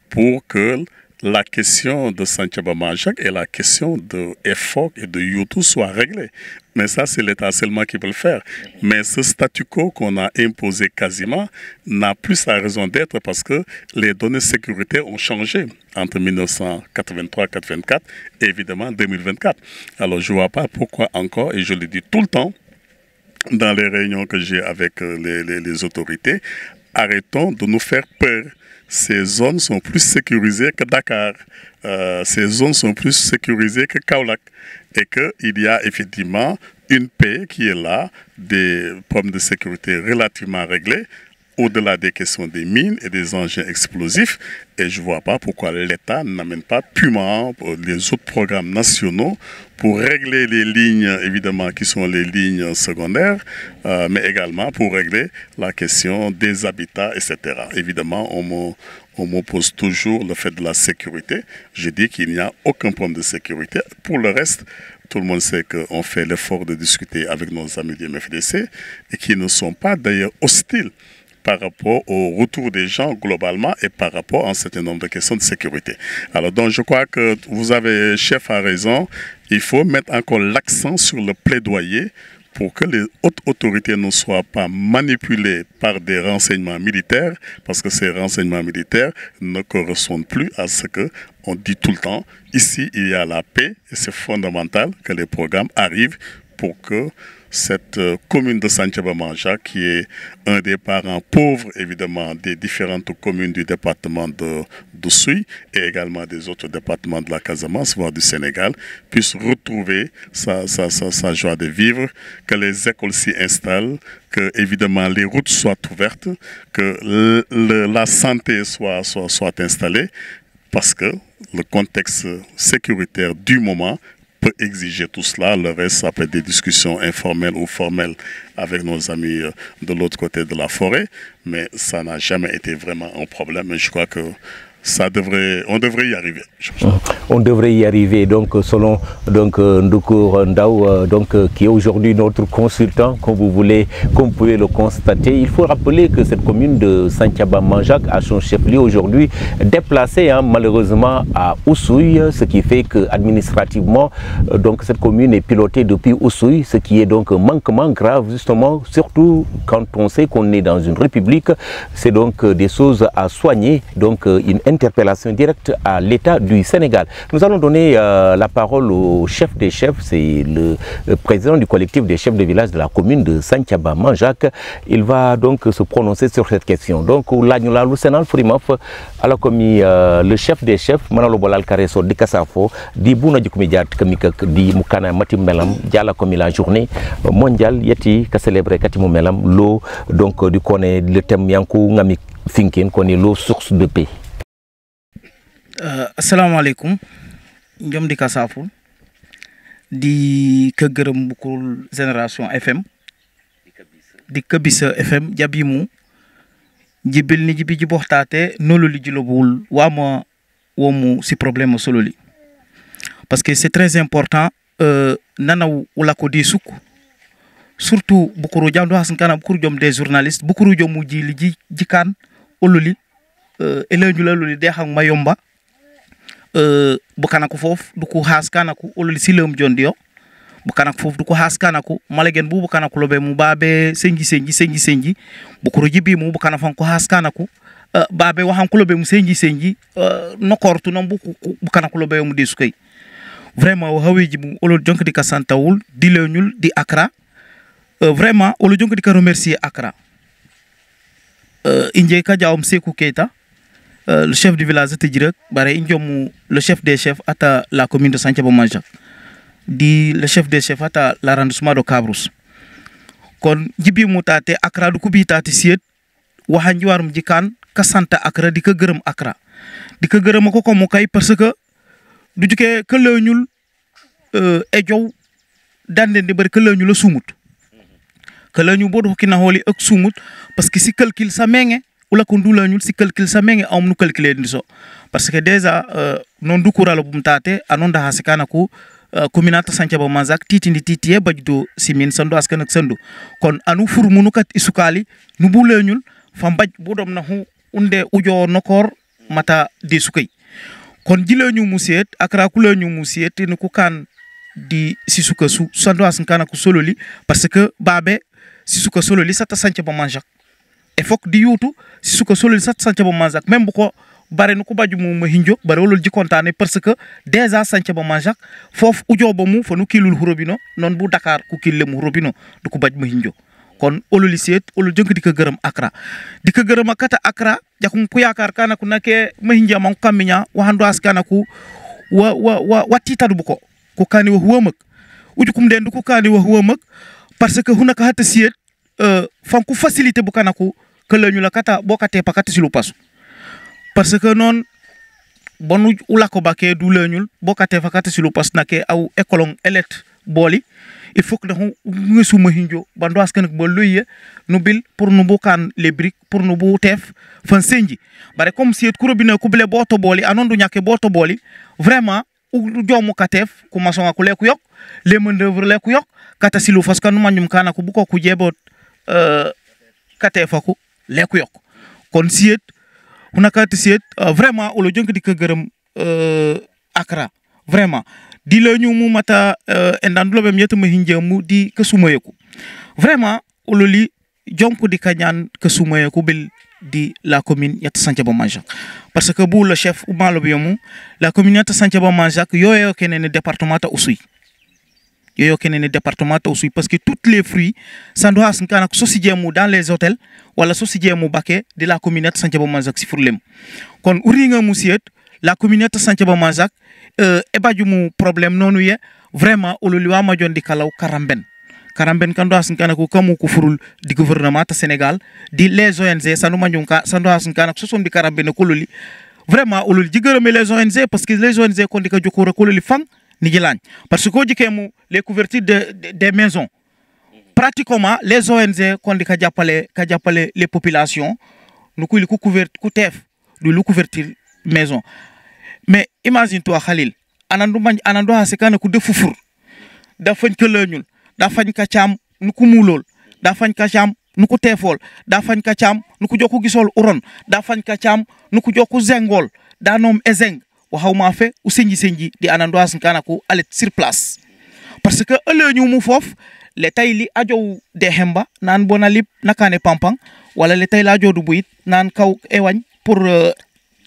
pour que la question de Santhiaba Manjak et la question de EFOC et de Youtou soient réglées. Mais ça, c'est l'État seulement qui peut le faire. Mais ce statu quo qu'on a imposé quasiment n'a plus sa raison d'être parce que les données sécuritaires ont changé entre 1983-84 et évidemment 2024. Alors, je ne vois pas pourquoi encore, et je le dis tout le temps, dans les réunions que j'ai avec les autorités, arrêtons de nous faire peur. Ces zones sont plus sécurisées que Dakar. Ces zones sont plus sécurisées que Kaolack. Et qu'il y a effectivement une paix qui est là, des problèmes de sécurité relativement réglés, au-delà des questions des mines et des engins explosifs. Et je ne vois pas pourquoi l'État n'amène pas Puma, les autres programmes nationaux, pour régler les lignes, évidemment, qui sont les lignes secondaires, mais également pour régler la question des habitats, etc. Évidemment, on m'oppose toujours le fait de la sécurité. Je dis qu'il n'y a aucun problème de sécurité. Pour le reste, tout le monde sait qu'on fait l'effort de discuter avec nos amis du MFDC et qui ne sont pas d'ailleurs hostiles par rapport au retour des gens globalement et par rapport à un certain nombre de questions de sécurité. Alors donc je crois que vous avez, chef, a raison, il faut mettre encore l'accent sur le plaidoyer pour que les hautes autorités ne soient pas manipulées par des renseignements militaires, parce que ces renseignements militaires ne correspondent plus à ce qu'on dit tout le temps. Ici, il y a la paix et c'est fondamental que les programmes arrivent pour que cette commune de Santhiaba Manjak, qui est un des parents pauvres, évidemment, des différentes communes du département d'Oussouye et également des autres départements de la Casamance, voire du Sénégal, puisse retrouver sa joie de vivre, que les écoles s'y installent, que, évidemment, les routes soient ouvertes, que la santé soit installée, parce que le contexte sécuritaire du moment peut exiger tout cela. Le reste, ça peut être des discussions informelles ou formelles avec nos amis de l'autre côté de la forêt, mais ça n'a jamais été vraiment un problème et je crois que on devrait y arriver. On devrait y arriver, donc selon Ndoukour Ndao, qui est aujourd'hui notre consultant, comme vous pouvez le constater. Il faut rappeler que cette commune de Santhiaba Manjak a son chef-lieu aujourd'hui déplacé malheureusement à Oussouye, ce qui fait que administrativement, cette commune est pilotée depuis Oussouye, ce qui est donc un manquement grave justement, surtout quand on sait qu'on est dans une république. C'est donc des choses à soigner, donc une interpellation directe à l'État du Sénégal. Nous allons donner la parole au chef des chefs, c'est le président du collectif des chefs de village de la commune de Santhiaba Manjak. Il va donc se prononcer sur cette question. Donc, le chef des chefs, Manalo Bolal Kareso de Kassafo, dit Bouna Djukumidiat Kamikak, dit Mukana Matim Melam, Diala comme la journée mondiale, Yeti, ka célébrer Katimou Melam, l'eau, donc du connaît le thème Yankou Ngami Finkin, connaît l'eau source de paix. Assalamu alaikum, njom di Kassafou, di kegeureum bukul génération FM, di Kabisa FM, jabimu, jibil ni jibi jiboxtate nololi jilobul wama womu si problème sololi. Parce que c'est très important, nana wala ko di souk, surtout bukuru jamdo hasan kana bukuru jom des journalistes, bukuru jom mu jili jikan ololi, elenu la loli de hang mayomba, bukanaku fof duku haskanaku ololi silum jondio bukanaku fof duku haskanaku malegen bu bukanaku lobe mu babe senji bukuru jibi mu bukana fanko haskanaku babe wahan kulobe mu senji nokortu non bukanaku lobe mu desukay vraiment o hawiji mu olol jonk di ka santawul di leñul di Accra vraiment olol jonk di ka remercier Accra inje ka jawm Sekou Keita le chef du village de Djirek, le chef des chefs à la commune de Santhiaba Manjak, le chef des chefs à l'arrondissement de Kabrous. Kon jibi mutate Accra du kubi tati siet wahanji warum jikan ka santa Accra di ka geureum Accra di ka geureum ko mo kay parce que du juké ke leñul e jow dande di ber ke leñul la sumut ke leñu bodo kina holi ak sumut parce que si calcul sa menge ula ko ndula ñul si calcul sa mengi am nu calculer ndiso parce que déjà non du kuralo bum tate anonda hasikana ku communata Santhiaba Manjak titindi titiye bajdo simin sando askan ak sando kon anu furmunu kat isukali nu bule ñul fam baj bodom na hu unde ujo nokor mata de sukay kon jile ñu musiet Accra ku le ñu musiet ni ku kan di sisuka su sando askan kana ku sololi parce que babe sisuka sololi sata Santhiaba Manjak e fok di yutu si suko solol sat Santhiaba Manjak même bu ko bare nu ko baju mu hinjo bare wolol ji contane parce que déjà Santhiaba Manjak fof ujoba mu fa nu kilul hurobino non bu Dakar ku kille mu hurobino du ko baj mu hinjo kon ololi set olol jonk di ko geureum Accra di ko geureum akata Accra jakum ku yakar kana ku nake ma hinja man kaminya wa hando askana ku wa titadu bu ko ko kani wa huwamak ujukum den du ko kani wa huwamak parce que hunaka hatta siet fanku facilité bu kanaku que lañu la kata bokate pakati silu pasu parce que non bonu ulako baké du lañul bokate fakati silu pas nake aw écolon elet boli il faut que nous ngesu ma hinjo bando askan ak bo loye nu bil pour nu bokan les briques pour nu bu tef fan senji bare comme si et kurobina ku ble boto boli anondu ñaké boto boli vraiment u jomu katef ku maçon ak leku yok les main d'œuvre leku yok kata silu fas kan mañum kana ko bu ko ku jebot katefaku leku yok kon siet hunakati siet vraiment olo jonk di ko geureum Accra vraiment di leñu mu mata endan lobem yetuma hinjemu di ke sumayeku vraiment olo li jonk di kanyan ke sumayeku bil di la commune yat Santhiaba Manjak parce que bu le chef ou malo biyomu la commune yat Santhiaba Manjak yoyo kenene département ta usuy yoyo kenene département aussi parce que toutes les fruits sandoha sankana ko sosidjemu dans les hôtels wala sosidjemu baké de la communauté Santhiaba Manjak si furlem kon uringa musiet la communauté Santhiaba Manjak e bajumu problème nonu ye vraiment ololi wa ma jondi kalaw karamben kando sankana ko kamu ko furul di gouvernement ta Sénégal di les ONG sanu manjunka sandoha sankana ko sosom di karamben ko loli vraiment ololi jigeureum les ONG parce que les ONG kon di ka jokoro ko loli fang ni jilagne parce que jikemu les couvertures des maisons pratiquement les ONG kon di ka jappalé les populations nu ko li ko couvert de lu couverture maison mais imagine toi Khalil anandu ha sekana ku defufur da fañ ke leñul da fañ ka cham nu ko mulol da fañ ka cham nu ko tefol da fañ ka cham nu ko jokku gisol uron da fañ ka cham nu ko jokku zengol da nom ezeng wa hawma fe u senji di anando askana ko alet sur place parce que eleñu mu fof le tay li ajow de hemba nan bonalip nakane pampang wala le tay la jodu buit nan kaw ewañ pour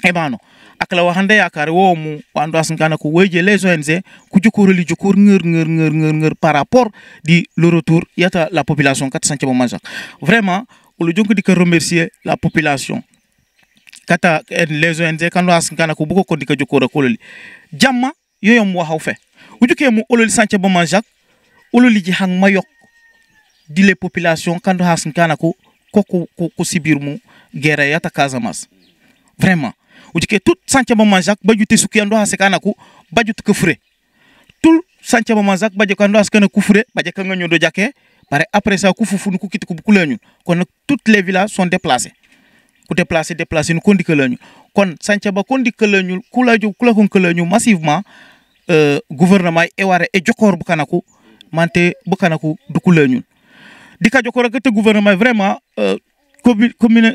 ebano ak la waxande yakar wo mu ando askana ko weje les ONG ku jokoreli jokor ngeur par rapport di le retour yata la population 400 Manjak vraiment o lu jonk di ko remercier la population kata les ONG kando askana ko bugo ko dika jokora kololi jamma yoyom waxaw fe ujuke mu ololi Santhiaba Manjak ololi ji hang mayok di les populations kando askana ko sibir mu guerre yata Casamance vraiment ujuke tout Santhiaba Manjak bajute suki ando askana ko bajut ko fure tout Santhiaba Manjak baje kando askana ko fure baje ka nga nyodo jaké pare après ça ku fufu ku kiti ko bu kuleñu kon toutes les villages sont déplacés ku déplacer nous kondi ke lañu kon Santhiaba kondi ke lañu kula kon ke lañu massivement gouvernement e wara e jokor bu kanako mante bu kanako du ku lañu dika jokor ak te gouvernement vraiment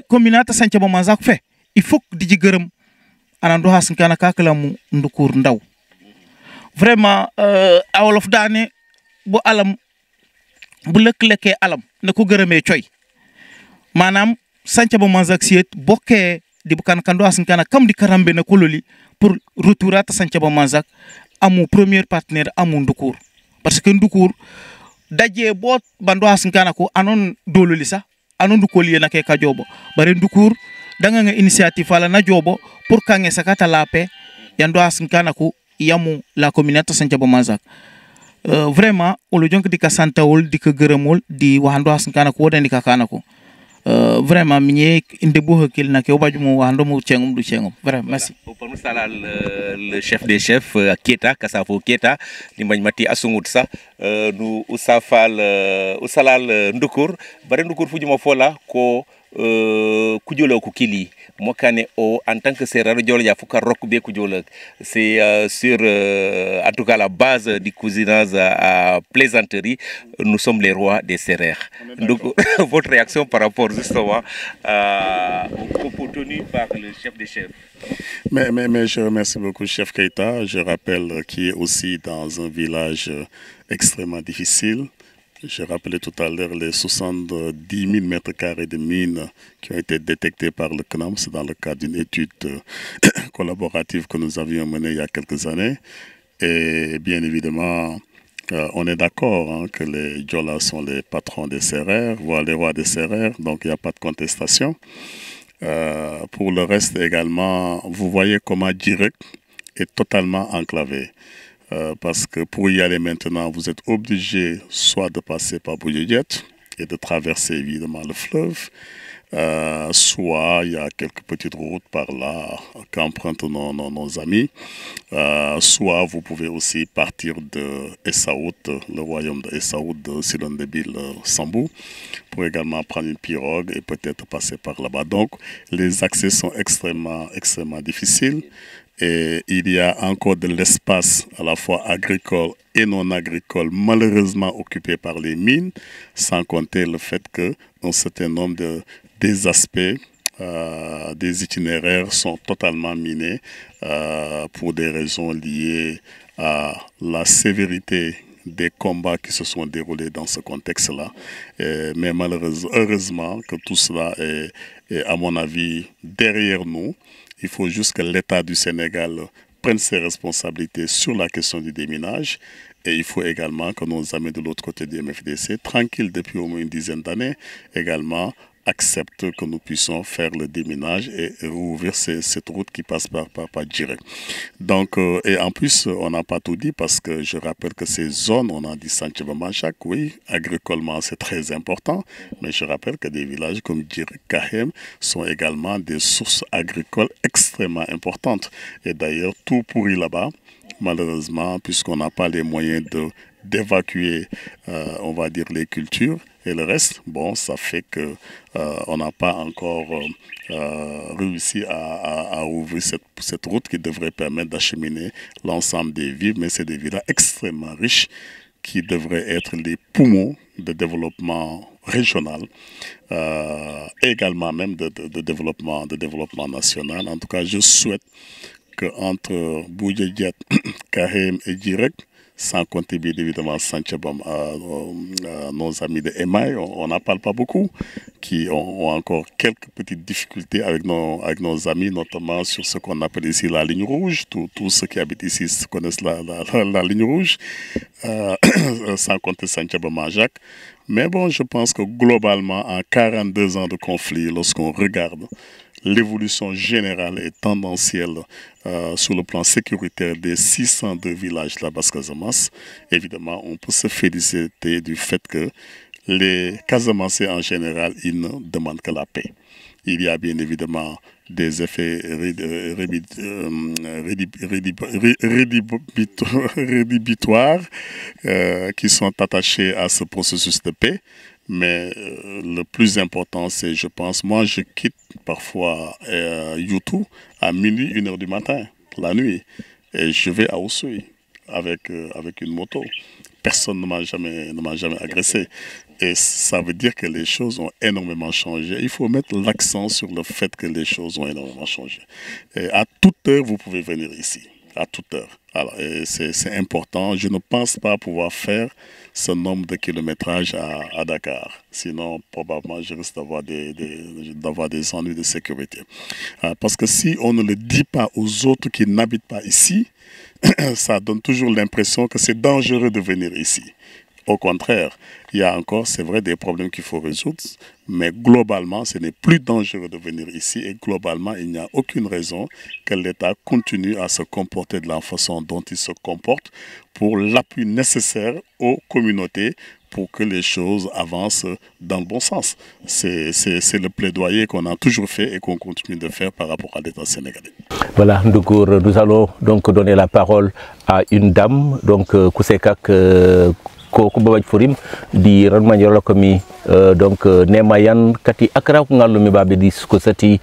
communauté Santhiaba Manjak fait il faut di ji geureum anando hasin kana kakalamu ndukur ndaw vraiment awolof daane bu alam bu lëkk-lekkee alam na ko gërëmee coy maanaam sanca ba manzak siet bokkee di bukan kando hasin kana kam di karambe na kololi pour retourata sanca ba manzak amu premier partenaire amu ndukur parce que ndukur daje bot bando hasin kana ko anon dololi sa anon ndukoli na ke ka jobo bare ndukur danga nga initiative ala na jobo pour kange sakata lape yando hasin kana ko yamu la communauté sanca ba manzak vraiment olo jonk di ka santawol di ka gërëmol di waxando hasin kana ko wodani ka kana ko vraiment minye inde bo hakil na ke obaju mo waxando mo cengum du cengum vraiment merci pour nous salal le chef des chefs Keita Kasafo Keita ni mati asungut sa nu usalal ndukur bare ndukur fujuma fola ko kujolo ko kili mokane o en tant que serrano jolo ya fuka rok be kujolo c'est sur en tout cas la base du cousinage à plaisanterie nous sommes les rois des serrères. Donc votre réaction par rapport justement au propos tenu par le chef des chefs. Mais je remercie beaucoup le chef Keita, je rappelle qu'il est aussi dans un village extrêmement difficile. Je rappelais tout à l'heure les 70 000 mètres carrés de mines qui ont été détectés par le CNAMS dans le cadre d'une étude collaborative que nous avions menée il y a quelques années. Et bien évidemment, on est d'accord que les Diolas sont les patrons des serrères, voire les rois des serrères, donc il n'y a pas de contestation. Pour le reste également, vous voyez comment Djirek est totalement enclavé. Parce que pour y aller maintenant, vous êtes obligé soit de passer par Bouyediet et de traverser évidemment le fleuve, soit il y a quelques petites routes par là qu'empruntent nos amis, soit vous pouvez aussi partir de Essaout, le royaume de Essaout, de Silondebil, Sambou, pour également prendre une pirogue et peut-être passer par là-bas. Donc les accès sont extrêmement difficiles. Et il y a encore de l'espace à la fois agricole et non agricole malheureusement occupé par les mines, sans compter le fait qu'un certain nombre des aspects des itinéraires sont totalement minés pour des raisons liées à la sévérité des combats qui se sont déroulés dans ce contexte-là. Mais heureusement que tout cela est à mon avis derrière nous. Il faut juste que l'État du Sénégal prenne ses responsabilités sur la question du déminage. Et il faut également que nos amis de l'autre côté du MFDC, tranquilles depuis au moins une dizaine d'années, également acceptent que nous puissions faire le déminage et rouvrir cette route qui passe par Djirek. Donc, et en plus, on n'a pas tout dit parce que je rappelle que ces zones, on a dit Sancheva-Manchak, oui, agricolement c'est très important, mais je rappelle que des villages comme Djirek, Kahem sont également des sources agricoles extrêmement importantes. Et d'ailleurs, tout pourrit là-bas, malheureusement, puisqu'on n'a pas les moyens d'évacuer, on va dire, les cultures. Et le reste, bon, ça fait que on n'a pas encore réussi à ouvrir cette route qui devrait permettre d'acheminer l'ensemble des villes. Mais c'est des villes extrêmement riches qui devraient être les poumons de développement régional, également même de développement national. En tout cas, je souhaite qu'entre Bouyediet, Kahem et Djirek, sans compter bien évidemment Sanchebam, nos amis de Emaï, on n'en parle pas beaucoup, qui ont encore quelques petites difficultés avec nos amis, notamment sur ce qu'on appelle ici la ligne rouge. Tous ceux qui habitent ici connaissent la ligne rouge, sans compter Sanchebam-Manjak. Mais bon, je pense que globalement, en 42 ans de conflit, lorsqu'on regarde l'évolution générale et tendancielle sur le plan sécuritaire des 602 villages de la Basse-Casamance, évidemment, on peut se féliciter du fait que les Casamancés en général, ils ne demandent que la paix. Il y a bien évidemment des effets rédhibitoires qui sont attachés à ce processus de paix. Mais le plus important, c'est, je pense, moi je quitte parfois Youtou à minuit, 1 h du matin, la nuit, et je vais à Oussouye avec une moto. Personne ne m'a jamais agressé. Et ça veut dire que les choses ont énormément changé. Il faut mettre l'accent sur le fait que les choses ont énormément changé. Et à toute heure, vous pouvez venir ici. À toute heure. Alors, c'est important. Je ne pense pas pouvoir faire ce nombre de kilométrages à Dakar. Sinon, probablement, je risque d'avoir des ennuis de sécurité. Parce que si on ne le dit pas aux autres qui n'habitent pas ici, ça donne toujours l'impression que c'est dangereux de venir ici. Au contraire, il y a encore, c'est vrai, des problèmes qu'il faut résoudre, mais globalement, ce n'est plus dangereux de venir ici et globalement, il n'y a aucune raison que l'État continue à se comporter de la façon dont il se comporte pour l'appui nécessaire aux communautés pour que les choses avancent dans le bon sens. C'est le plaidoyer qu'on a toujours fait et qu'on continue de faire par rapport à l'État sénégalais. Voilà, Ndougor, nous allons donc donner la parole à une dame, donc Kousekak ko babaj forim di ran manjoro komi donc nemayan kati akra ko ngallu mi babe di ko sati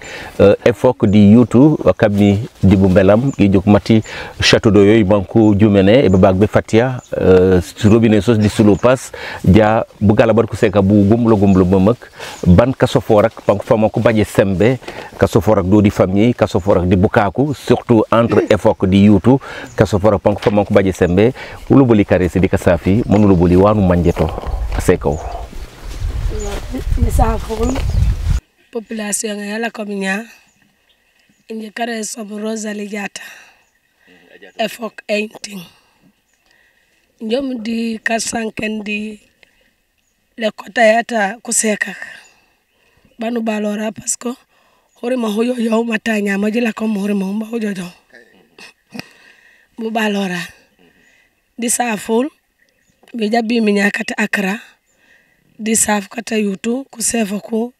efok di youtube kabmi di bu mbelam gi jok mati château do yoy banko jumene e babak be fatia robinet sos di sulo pass dia bu galabar ko seka bu gumlo mamak ban kaso forak banko famo ko baje sembe kaso forak do di famille kaso forak di bukaku surtout entre efok di youtube kaso forak banko famo ko baje sembe ulo boli karesi di kasafi monulo boli wanu manjeto seko misaful population yala kominya inje kare sob Rosalie Diatta efok ainting njom di kasanken di le kota yata kuseka banu balora parce que hore ma hoyo yo matanya ma jila ko hore ma mba hoyo jo bu balora di saful be jabbi mi nyakata akra di saf kata yutu ku sefa ko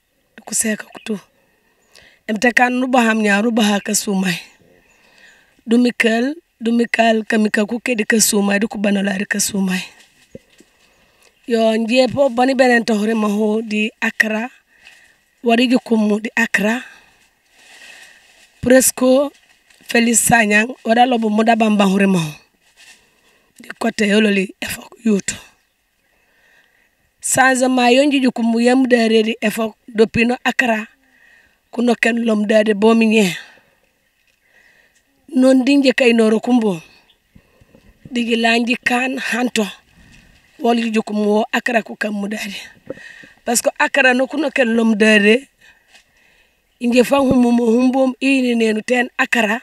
ku seka kutu emta kan nu baham nyaaru baha ka sumay du mikal kamika ku kedi ka sumay du ku banolari ka sumay yo njepo bani benen to hore ma ho di akra wari jukumu di akra presque Félix Sanyang wada lobo muda bamba hore ma di côté yololi efok yutu changement yonji jukumu yam dare di efok dopino akra kuno ken lom dade bomi nye non dinje kay noro kumbo digi lanji kan hanto woli jukumu akra ku kam mudade parce que akra no kuno ken lom dade inje fan humbom ini nenu ten akra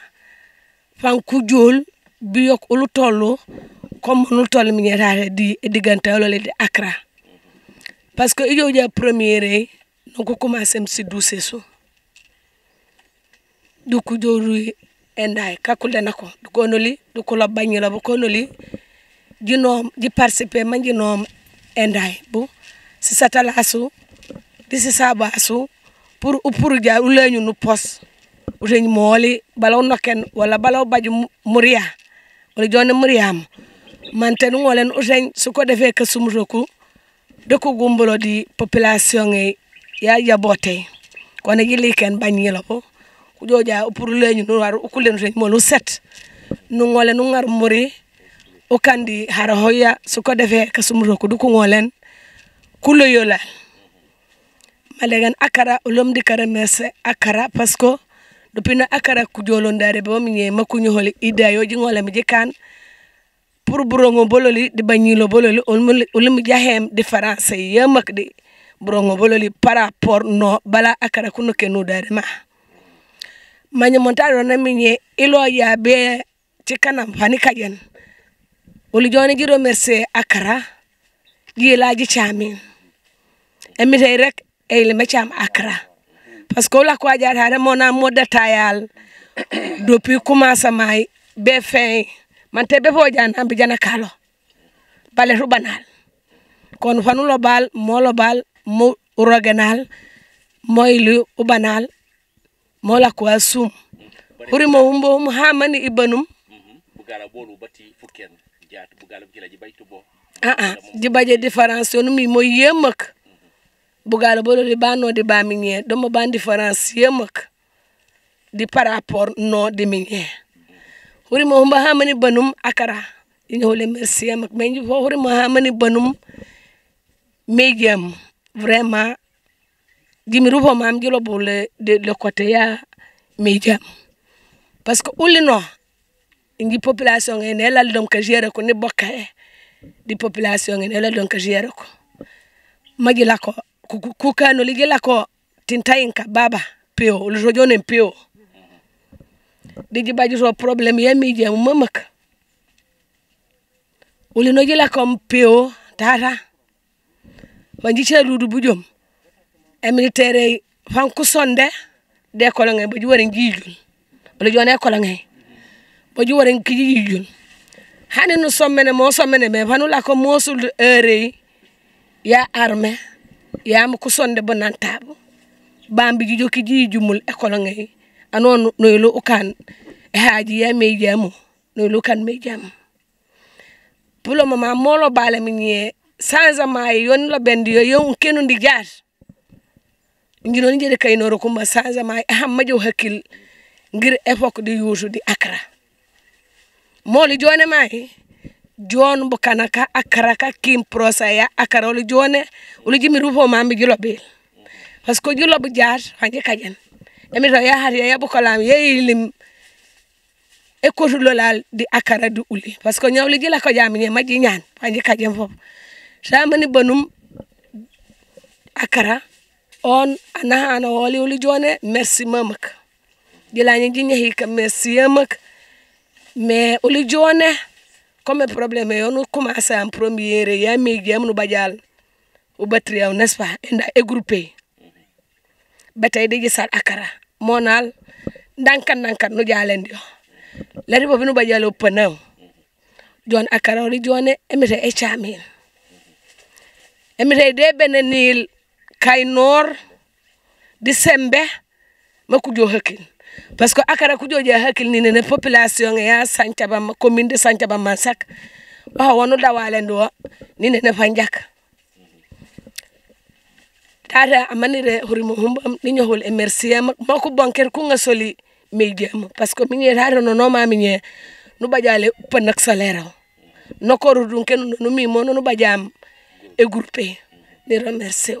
fan kujol biyok ulu tollo comme nu toll mi ñetaade di digante lolé di akra parce que iyo ja première no ko commencé ci douce so du ko joru enday kakule nako du ko noli du ko la bagni la bu ko noli jinom di participer man jinom enday bu ci satalasu di ci sabasu pour ja uleñu nu pos uteñ moli balaw noken wala balaw baju muria wala jone muriam man ten ngolen uteñ su ko defé ka sumroku de ko gumbolo di population e ya yabote ko ne gili ken bagni la ko ku joja pour leñu no war ku len mo lu set nu ngole nu ngar muri o kandi hara hoya su ko defé ka sumroku du ko ngolen ku lo yola malegan akara ulom di karamese akara parce que depuis na akara ku jolo ndare bo mi ñe maku ñu holi ida yo ji ngole mi jikan pour burongo bololi di bagnilo bololi ulum jahem différence yamak di burongo bololi par rapport no bala akara kuno kenu dare ma manya montaro na mi ñe ilo ya be ci kanam fani kajen uli joni ji remercier akara gi laaji chamin emite rek e le mecham akra parce que la ko jaata mona modata yal depuis commencement be fin man te be fo jana bi jana kalo bale rubanal kon fanu lo bal mo roganal moy lu ubanal mo la ko asum huri mo humbo hamani ibanum bugala bolu bati fuken jaat bugala jila ji baytu bo di baje différence no mi moy yemak bugala bolu di bano di baminye do mo ban différence yemak di par rapport no di minye huri mo humba hamani banum akara ino le merci mak menji fo huri mo hamani banum médium vraiment dimiru bo mam gilo bole de le côté ya médium parce que ulino ngi population ngene la donc gérer ko ni bokkae di population ngene la donc gérer ko magila ko ku kanu ligila ko tintayinka baba peo le jojone peo di jibaji so problème ya médium mamak ulino gila ko peo tata wanji cherudu bujom militaire fan ku sonde de ko ngay ba ju wara ngijul wala jone ko ngay ba ju wara ngijul hani no sommene mo sommene me fanu la ko mosul heure ya armée ya am ku sonde bonantabo bambi ju jokki jijumul e ko ngay anon no lo ukan haaji ya me jamu no lo kan me jam pour le moment mo lo bala mi nie sans amay yon la bendi yo kenu ndi jaar ngino ni jede kay noro kuma sans amay majo hakil ngir époque de yuusu di Accra mo li jone may jon bu kanaka Accra ka kim prosa ya Accra li jone uli jimi rufo mambi julo bel parce que julo bu jaar hanje kajen emi to ya har ya bu kolam yeyilim écoute lolal di Accra du uli parce que ñawli jila ko jami ni maji ñaan hanje kajen fop samani banum Accra on ana woli uli jone merci mamak dilani jinya hika merci mamak mais uli jone comme problème yo no commencer en première ya mi jam no badial ou batria n'est-ce pas enda regroupé batay de gisal Accra monal dankan no jalen yo lari bobu no badial opanaw jon Accra uli jone emete e chamil emete de benenil Kaynor di sembe makujo hakil parce que Accra kujo ja hakil ni ne population ya Santhiaba commune de Santhiaba Mansak wa wonu dawale ndo ni ne fanjak tata amanire hurimo humbam ni ñohol e merci mako banker ku nga soli médium parce que mi ñe tata no ma mi ñe nu bajale panak salaire no ko rudun ken no mi mo no bajam e groupé ni remercier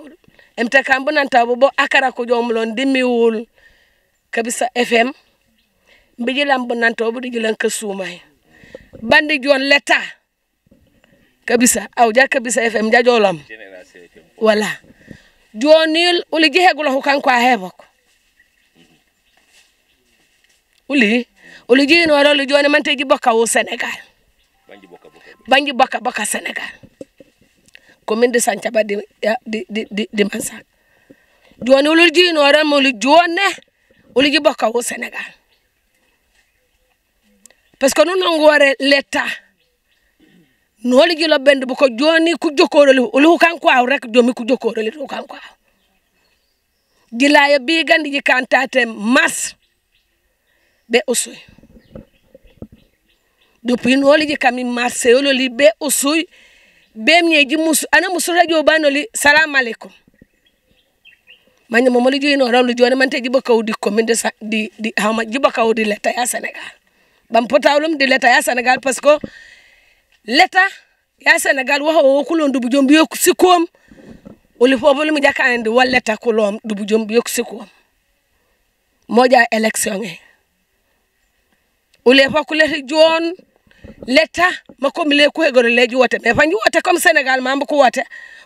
emta kambo nanta bo Accra ko jomlon dimiwul kabisa FM bijilam bo nanta bo dijilan ka sumay bandi jon leta kabisa aw ja kabisa FM jajolam wala jonil uli jehegula ko kanko a hebok uli jino wala uli joni manteji bokka wo Sénégal banji bokka Sénégal commune de Santhiaba di Mansak joni ulu jino ran mo jone ulu ji bokka wo Sénégal parce que non ngore l'état no li jilo bend bu ko joni ku jokkoroli ulu kanko aw rek jomi ku jokkoroli ulu kanko aw dilaya bi gandi ji kantate mas be usuy depuis no li ji kami marse li be usuy bemye ji musu ana musu radio banoli salam alaikum manya mo li jino rawlu joni man teji bakaw di commune de di hama ji bakaw di l'état ya Sénégal bam potawlum di l'état ya Sénégal parce que l'état ya Sénégal wa ho kulon du bujom bi yok sikom oli fofu limu jakande wal l'état kulom du bujom bi yok sikom moja élection e oli fa kuleti jon l'état mako mi le ko egoro leji wote mais fanji wote comme Sénégal mambo ko wote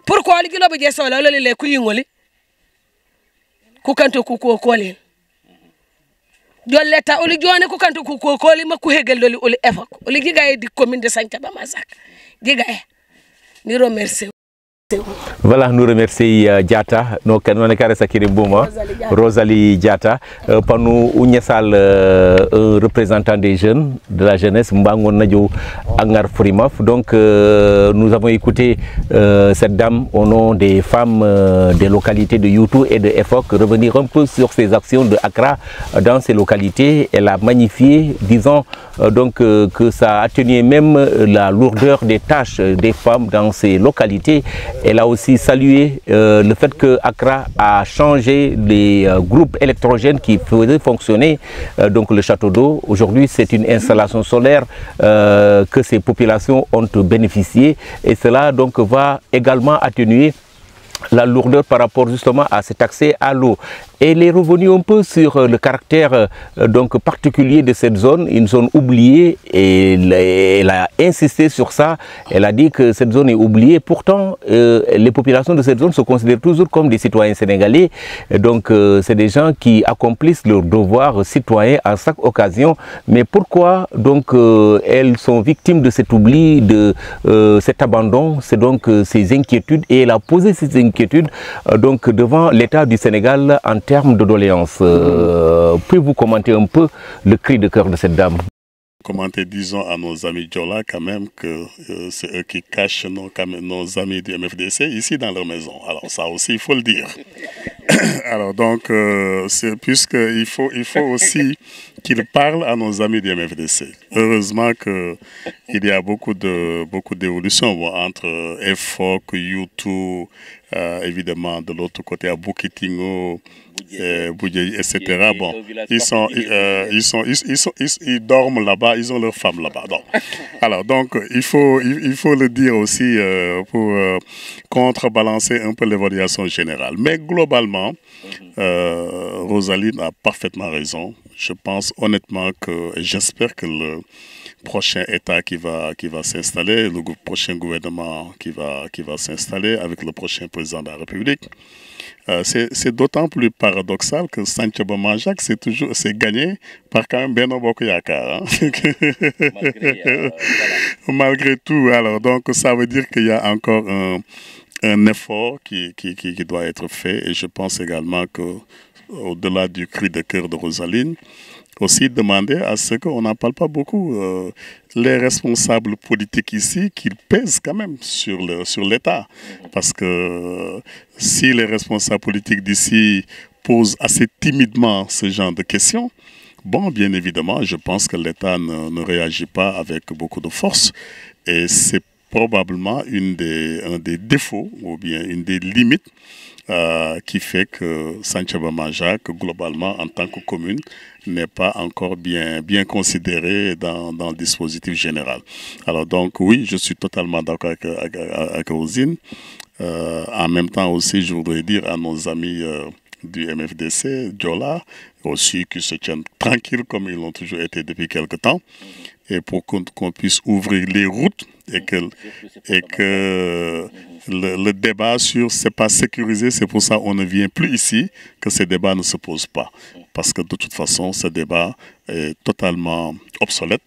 pourquoi li gilobe je solo loli le ku yingoli ku kanto ku ko kolel jol l'état oli jone ku kanto ku ko koli mako hegel loli oli efak oli gigaye di commune de Santhiaba Mansak gigaye ni remercier. Voilà, nous remercions Diatta, nous avons Rosalie Diatta, pour nous, un représentant des jeunes, de la jeunesse, Mbangon Nadjo Angar Fourimaf. Donc, nous avons écouté cette dame au nom des femmes des localités de Youtou et de Efok revenir un peu sur ses actions de Accra dans ces localités. Elle a magnifié, disons, donc que ça atténuait même la lourdeur des tâches des femmes dans ces localités. Elle a aussi salué le fait que Accra a changé les groupes électrogènes qui faisaient fonctionner donc le château d'eau. Aujourd'hui, c'est une installation solaire que ces populations ont bénéficié et cela donc va également atténuer la lourdeur par rapport justement à cet accès à l'eau. Elle est revenue un peu sur le caractère donc particulier de cette zone, une zone oubliée, et elle a insisté sur ça. Elle a dit que cette zone est oubliée. Pourtant, les populations de cette zone se considèrent toujours comme des citoyens sénégalais. Donc, c'est des gens qui accomplissent leur devoir citoyen à chaque occasion. Mais pourquoi donc elles sont victimes de cet oubli, de cet abandon? C'est donc ces inquiétudes, et elle a posé ces inquiétudes donc devant l'État du Sénégal en termes de doléances. Pouvez-vous commenter un peu le cri de cœur de cette dame? Commenter, disons à nos amis Djola quand même que c'est eux qui cachent nos amis du MFDC ici dans leur maison. Alors ça aussi il faut le dire. Alors donc puisqu'il faut aussi qu'ils parlent à nos amis du MFDC. Heureusement qu'il y a beaucoup d'évolutions entre EFOC, YouTube, évidemment de l'autre côté à Boukitingo, Boudjé, etc. Bon, ils dorment là-bas, ils ont leurs femmes là-bas. Alors donc il faut le dire aussi pour contrebalancer un peu l'évaluation générale. Mais globalement, Rosaline a parfaitement raison. Je pense honnêtement j'espère que le prochain État qui va s'installer, le prochain gouvernement qui va s'installer avec le prochain président de la République, c'est d'autant plus paradoxal que Santhiaba Manjak c'est gagné par quand même Benno Bokk Yakaar. Malgré tout, alors donc ça veut dire qu'il y a encore un effort qui doit être fait, et je pense également que au-delà du cri de cœur de Rosaline, aussi demander à ce qu'on n'en parle pas beaucoup, les responsables politiques ici, qu'ils pèsent quand même sur l'État. Parce que si les responsables politiques d'ici posent assez timidement ce genre de questions, bon, bien évidemment, je pense que l'État ne réagit pas avec beaucoup de force. Et c'est probablement un des défauts, ou bien une des limites, qui fait que Santhiaba Manjak, globalement, en tant que commune, n'est pas encore bien considéré dans le dispositif général. Alors donc, oui, je suis totalement d'accord avec Rosine. En même temps aussi, je voudrais dire à nos amis du MFDC, Djola, aussi qu'ils se tiennent tranquilles comme ils l'ont toujours été depuis quelque temps, et pour qu'on puisse ouvrir les routes, et que le débat sur c'est pas sécurisé, c'est pour ça qu'on ne vient plus ici, que ces débats ne se posent pas. Parce que de toute façon, ce débat est totalement obsolète.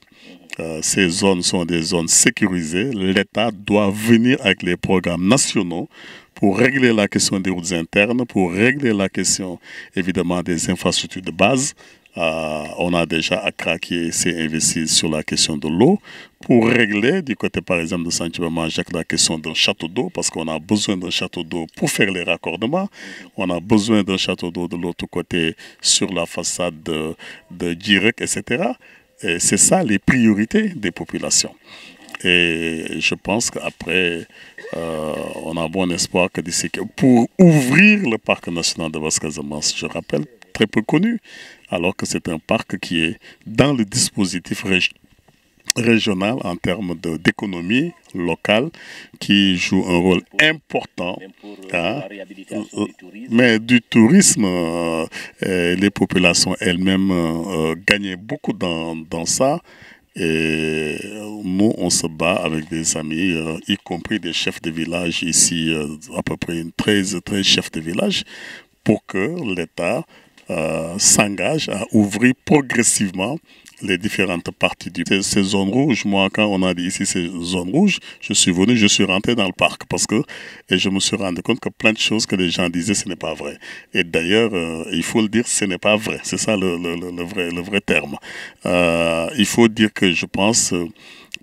Ces zones sont des zones sécurisées. L'État doit venir avec les programmes nationaux pour régler la question des routes internes, pour régler la question évidemment des infrastructures de base. On a déjà Accra qui s'est investi sur la question de l'eau pour régler du côté par exemple de Santhiaba Manjak la question d'un château d'eau, parce qu'on a besoin d'un château d'eau pour faire les raccordements. On a besoin d'un château d'eau de l'autre côté sur la façade de Djirek, etc. Et c'est ça les priorités des populations. Et je pense qu'après, on a bon espoir que d'ici, pour ouvrir le parc national de Basse-Casamance, je rappelle, très peu connu, alors que c'est un parc qui est dans le dispositif régional en termes d'économie locale, qui joue un rôle important. Mais du tourisme, les populations elles-mêmes gagnaient beaucoup dans ça. Et nous, on se bat avec des amis, y compris des chefs de village ici, à peu près 13 chefs de village, pour que l'État s'engage à ouvrir progressivement les différentes parties ces zones rouges. Moi, quand on a dit ici ces zones rouges, je suis rentré dans le parc et je me suis rendu compte que plein de choses que les gens disaient, ce n'est pas vrai. Et d'ailleurs, il faut le dire, ce n'est pas vrai. C'est ça le vrai terme. Il faut dire que je pense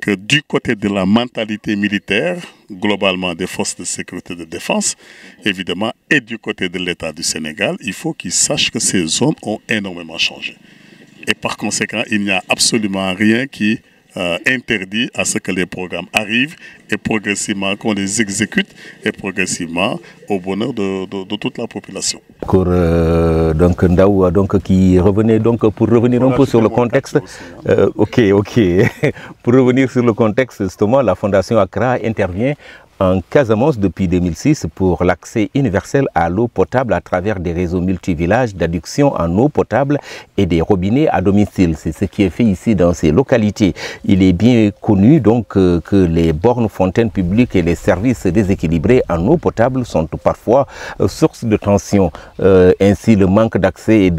que du côté de la mentalité militaire, globalement des forces de sécurité et de défense, évidemment, et du côté de l'État du Sénégal, il faut qu'ils sachent que ces zones ont énormément changé. Et par conséquent, il n'y a absolument rien qui interdit à ce que les programmes arrivent et progressivement qu'on les exécute et progressivement au bonheur de toute la population. Donc Ndaw, donc qui revenait donc pour revenir un peu sur le contexte. Ok. Pour revenir sur le contexte, justement, la Fondation Accra intervient en Casamance depuis 2006 pour l'accès universel à l'eau potable à travers des réseaux multivillages d'adduction en eau potable et des robinets à domicile. C'est ce qui est fait ici dans ces localités. Il est bien connu donc que les bornes fontaines publiques et les services déséquilibrés en eau potable sont parfois source de tension. Ainsi, le manque d'accès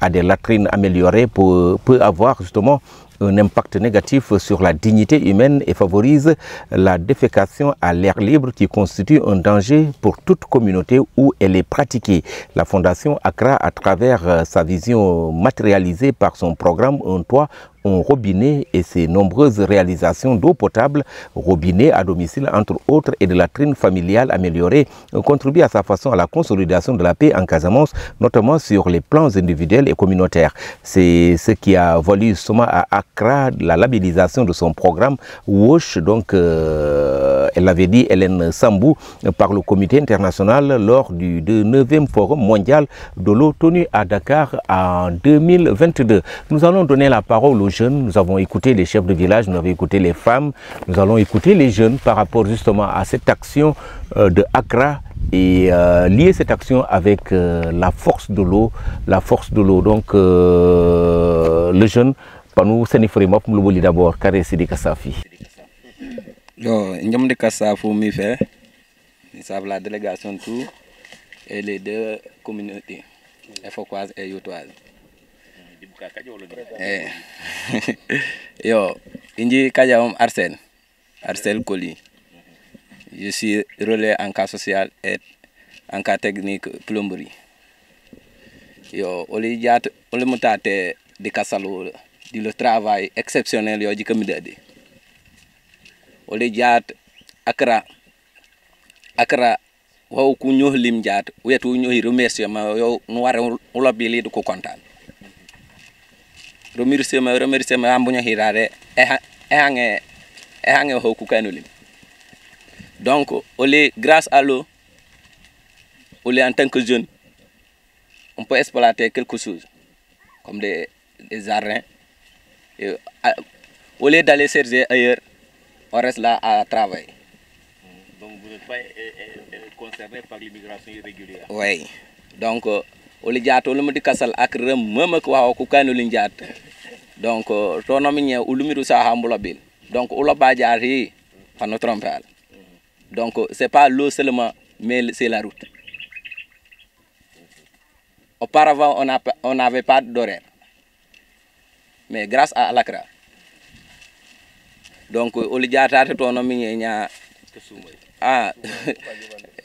à des latrines améliorées peut avoir justement un impact négatif sur la dignité humaine et favorise la défécation à l'air libre qui constitue un danger pour toute communauté où elle est pratiquée. La Fondation Accra, à travers sa vision matérialisée par son programme Un toit, un robinet et ses nombreuses réalisations d'eau potable, robinet à domicile entre autres et de latrines familiales améliorées, contribue à sa façon à la consolidation de la paix en Casamance, notamment sur les plans individuels et communautaires. C'est ce qui a valu justement à Accra la labellisation de son programme WASH, donc elle l'avait dit Hélène Sambou, par le comité international lors du 9e forum mondial de l'eau tenu à Dakar en 2022. Nous allons donner la parole aux jeunes. Nous avons écouté les chefs de village, nous avons écouté les femmes, nous allons écouter les jeunes par rapport justement à cette action de Accra et lier cette action avec la force de l'eau. Donc le jeune, Panou Senifremop Mlouboli d'abord, Kare Sidi Kassafi. Yo, N'Djam de Kassafou mi fait, ils savent la délégation tout et les deux communautés, Efokoise et Yotoise. Yo, Indi Kajaom Arsène Koli. Je suis relais en cas social et en cas technique plomberie. Yo, Oli Moutate de Kassalo, dit le travail exceptionnel yo di communauté. Oli Diat Accra waw ku ñoo lim jaat wetu ñoo remerciement yo nu wara ulo bili du ko kontaan. Remerciement ambuña hirare hange hoku kanulim. Donc grâce à l'eau, en tant que jeune, on peut exploiter quelque chose comme des jardins. Au lieu d'aller chercher ailleurs, on reste là à travailler. Donc vous n'êtes pas concerné par l'immigration irrégulière? Oui. Donc oli jaato lu mu di kasal ak rem mama ko waw ko kanu li jaat donc to no mi ñe ulumiru sa hambulo bil donc ulo ba jaati fa no tromper donc c'est pas l'eau seulement mais c'est la route. Auparavant on n'avait pas d'horaire mais grâce à l'Accra donc oli jaata to no mi ñe nya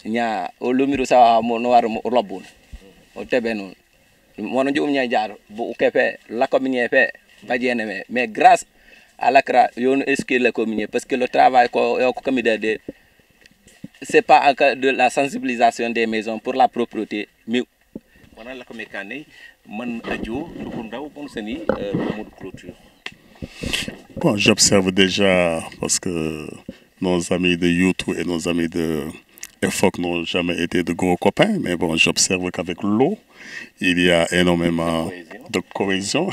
nya ulumiru sa mo no war mo lobun o tebe non mono jom nya jaar bu kefe la commune fe bajene mais grâce à l'Accra yon esquer la commune parce que le travail ko comme de c'est pas de la sensibilisation des maisons pour la propreté mais on a la comme kané man adjo ko ndaw bon seni mode clôture. Bon, j'observe déjà parce que nos amis de YouTube et nos amis de EFOC n'ont jamais été de gros copains, mais bon, j'observe qu'avec l'eau, il y a énormément de cohésion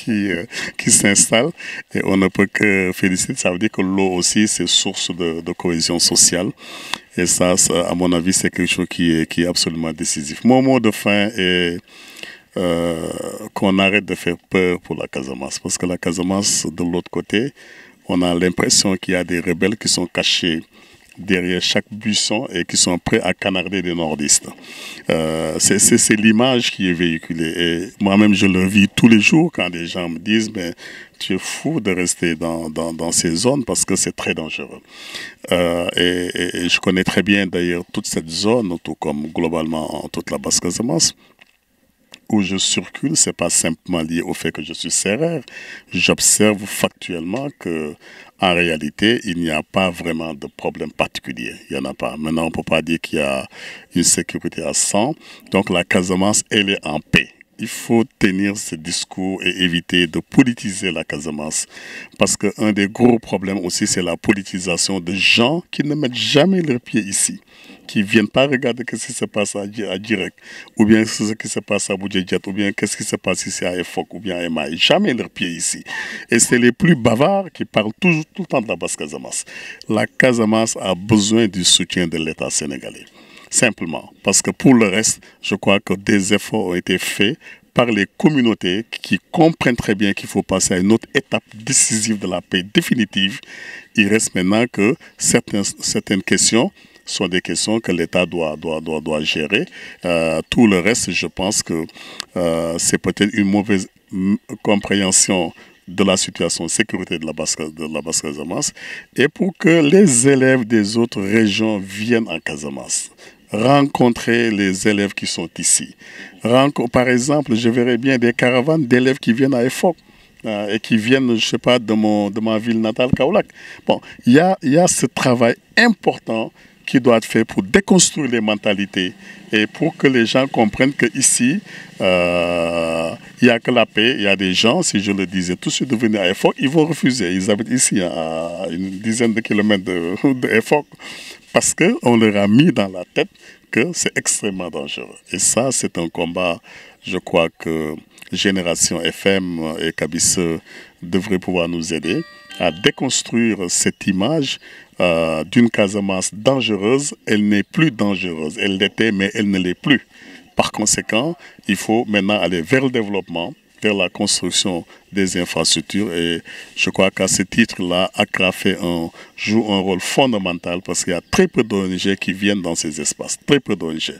qui s'installe et on ne peut que féliciter. Ça veut dire que l'eau aussi, c'est source de cohésion sociale et ça, à mon avis, c'est quelque chose qui est absolument décisif. Mon mot de fin est qu'on arrête de faire peur pour la Casamance, parce que la Casamance, de l'autre côté, on a l'impression qu'il y a des rebelles qui sont cachés derrière chaque buisson et qui sont prêts à canarder des nordistes. C'est l'image qui est véhiculée. Et moi-même, je le vis tous les jours quand des gens me disent mais tu es fou de rester dans ces zones parce que c'est très dangereux. Et je connais très bien d'ailleurs toute cette zone, tout comme globalement toute la Basse-Casamance. Où je circule, ce n'est pas simplement lié au fait que je suis serrère. J'observe factuellement qu'en réalité, il n'y a pas vraiment de problème particulier. Il n'y en a pas. Maintenant, on ne peut pas dire qu'il y a une sécurité à 100. Donc la Casamance, elle est en paix. Il faut tenir ce discours et éviter de politiser la Casamance. Parce qu'un des gros problèmes aussi, c'est la politisation de gens qui ne mettent jamais leurs pieds ici. qui ne viennent pas regarder ce qui se passe à Direct, ou bien ce qui se passe à Boudjedjet, ou bien qu'est-ce qui se passe ici à EFOC, ou bien à EMAI. Jamais leurs pieds ici. Et c'est les plus bavards qui parlent tout le temps de la Basse-Casamance. La Casamance a besoin du soutien de l'État sénégalais. Simplement. Parce que pour le reste, je crois que des efforts ont été faits par les communautés qui comprennent très bien qu'il faut passer à une autre étape décisive de la paix définitive. Il reste maintenant que certaines questions sont des questions que l'État doit gérer. Tout le reste, je pense que c'est peut-être une mauvaise compréhension de la situation de sécurité de la Basse-Casamance. Et pour que les élèves des autres régions viennent en Casamance, rencontrer les élèves qui sont ici. Par exemple, je verrais bien des caravanes d'élèves qui viennent à EFOC et qui viennent, je ne sais pas, de ma ville natale, Kaolack. Bon, il y a ce travail important qui doit être fait pour déconstruire les mentalités et pour que les gens comprennent qu'ici, il n'y a que la paix. Il y a des gens, si je le disais, tout de suite de venir à EFOC, ils vont refuser. Ils habitent ici à une dizaine de kilomètres de EFOC. Parce qu'on leur a mis dans la tête que c'est extrêmement dangereux. Et ça, c'est un combat, je crois que Génération FM et Kabise devraient pouvoir nous aider à déconstruire cette image d'une Casamance dangereuse. Elle n'est plus dangereuse. Elle l'était, mais elle ne l'est plus. Par conséquent, il faut maintenant aller vers le développement, vers la construction des infrastructures, et je crois qu'à ce titre-là, Accra joue un rôle fondamental parce qu'il y a très peu d'ONG qui viennent dans ces espaces, très peu d'ONG.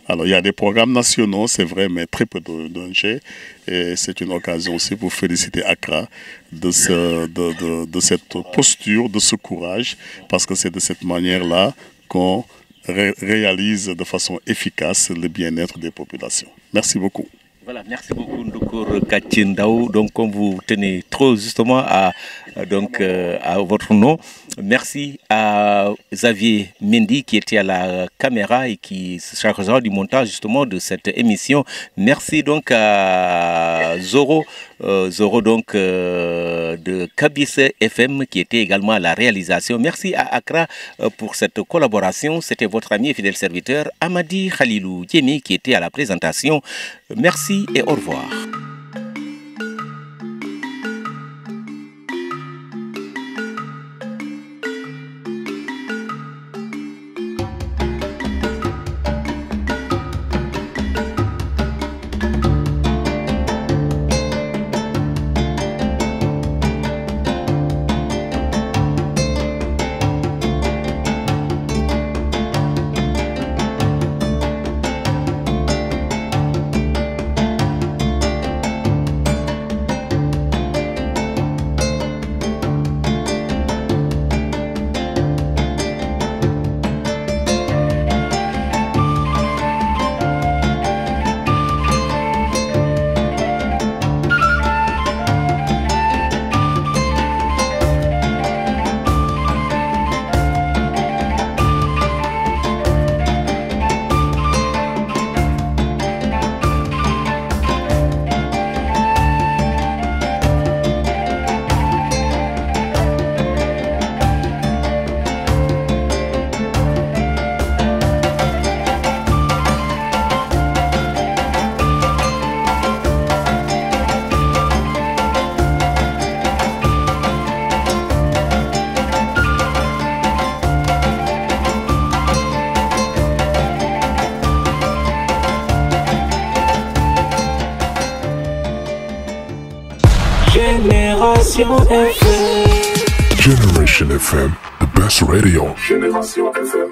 Alors il y a des programmes nationaux, c'est vrai, mais très peu d'ONG, et c'est une occasion aussi pour féliciter Accra de cette posture, de ce courage, parce que c'est de cette manière-là qu'on réalise de façon efficace le bien-être des populations. Merci beaucoup. Voilà, merci beaucoup Ndoukor Katchindaou. Donc, comme vous tenez trop justement à votre nom, merci à Xavier Mendy qui était à la caméra et qui se chargera du montage justement de cette émission. Merci donc à Zoro donc de Kabise FM qui était également à la réalisation. Merci à Accra pour cette collaboration. C'était votre ami et fidèle serviteur Amadi Khalilou Djemi qui était à la présentation. Merci et au revoir. Generation FM, the best radio. Generation FM.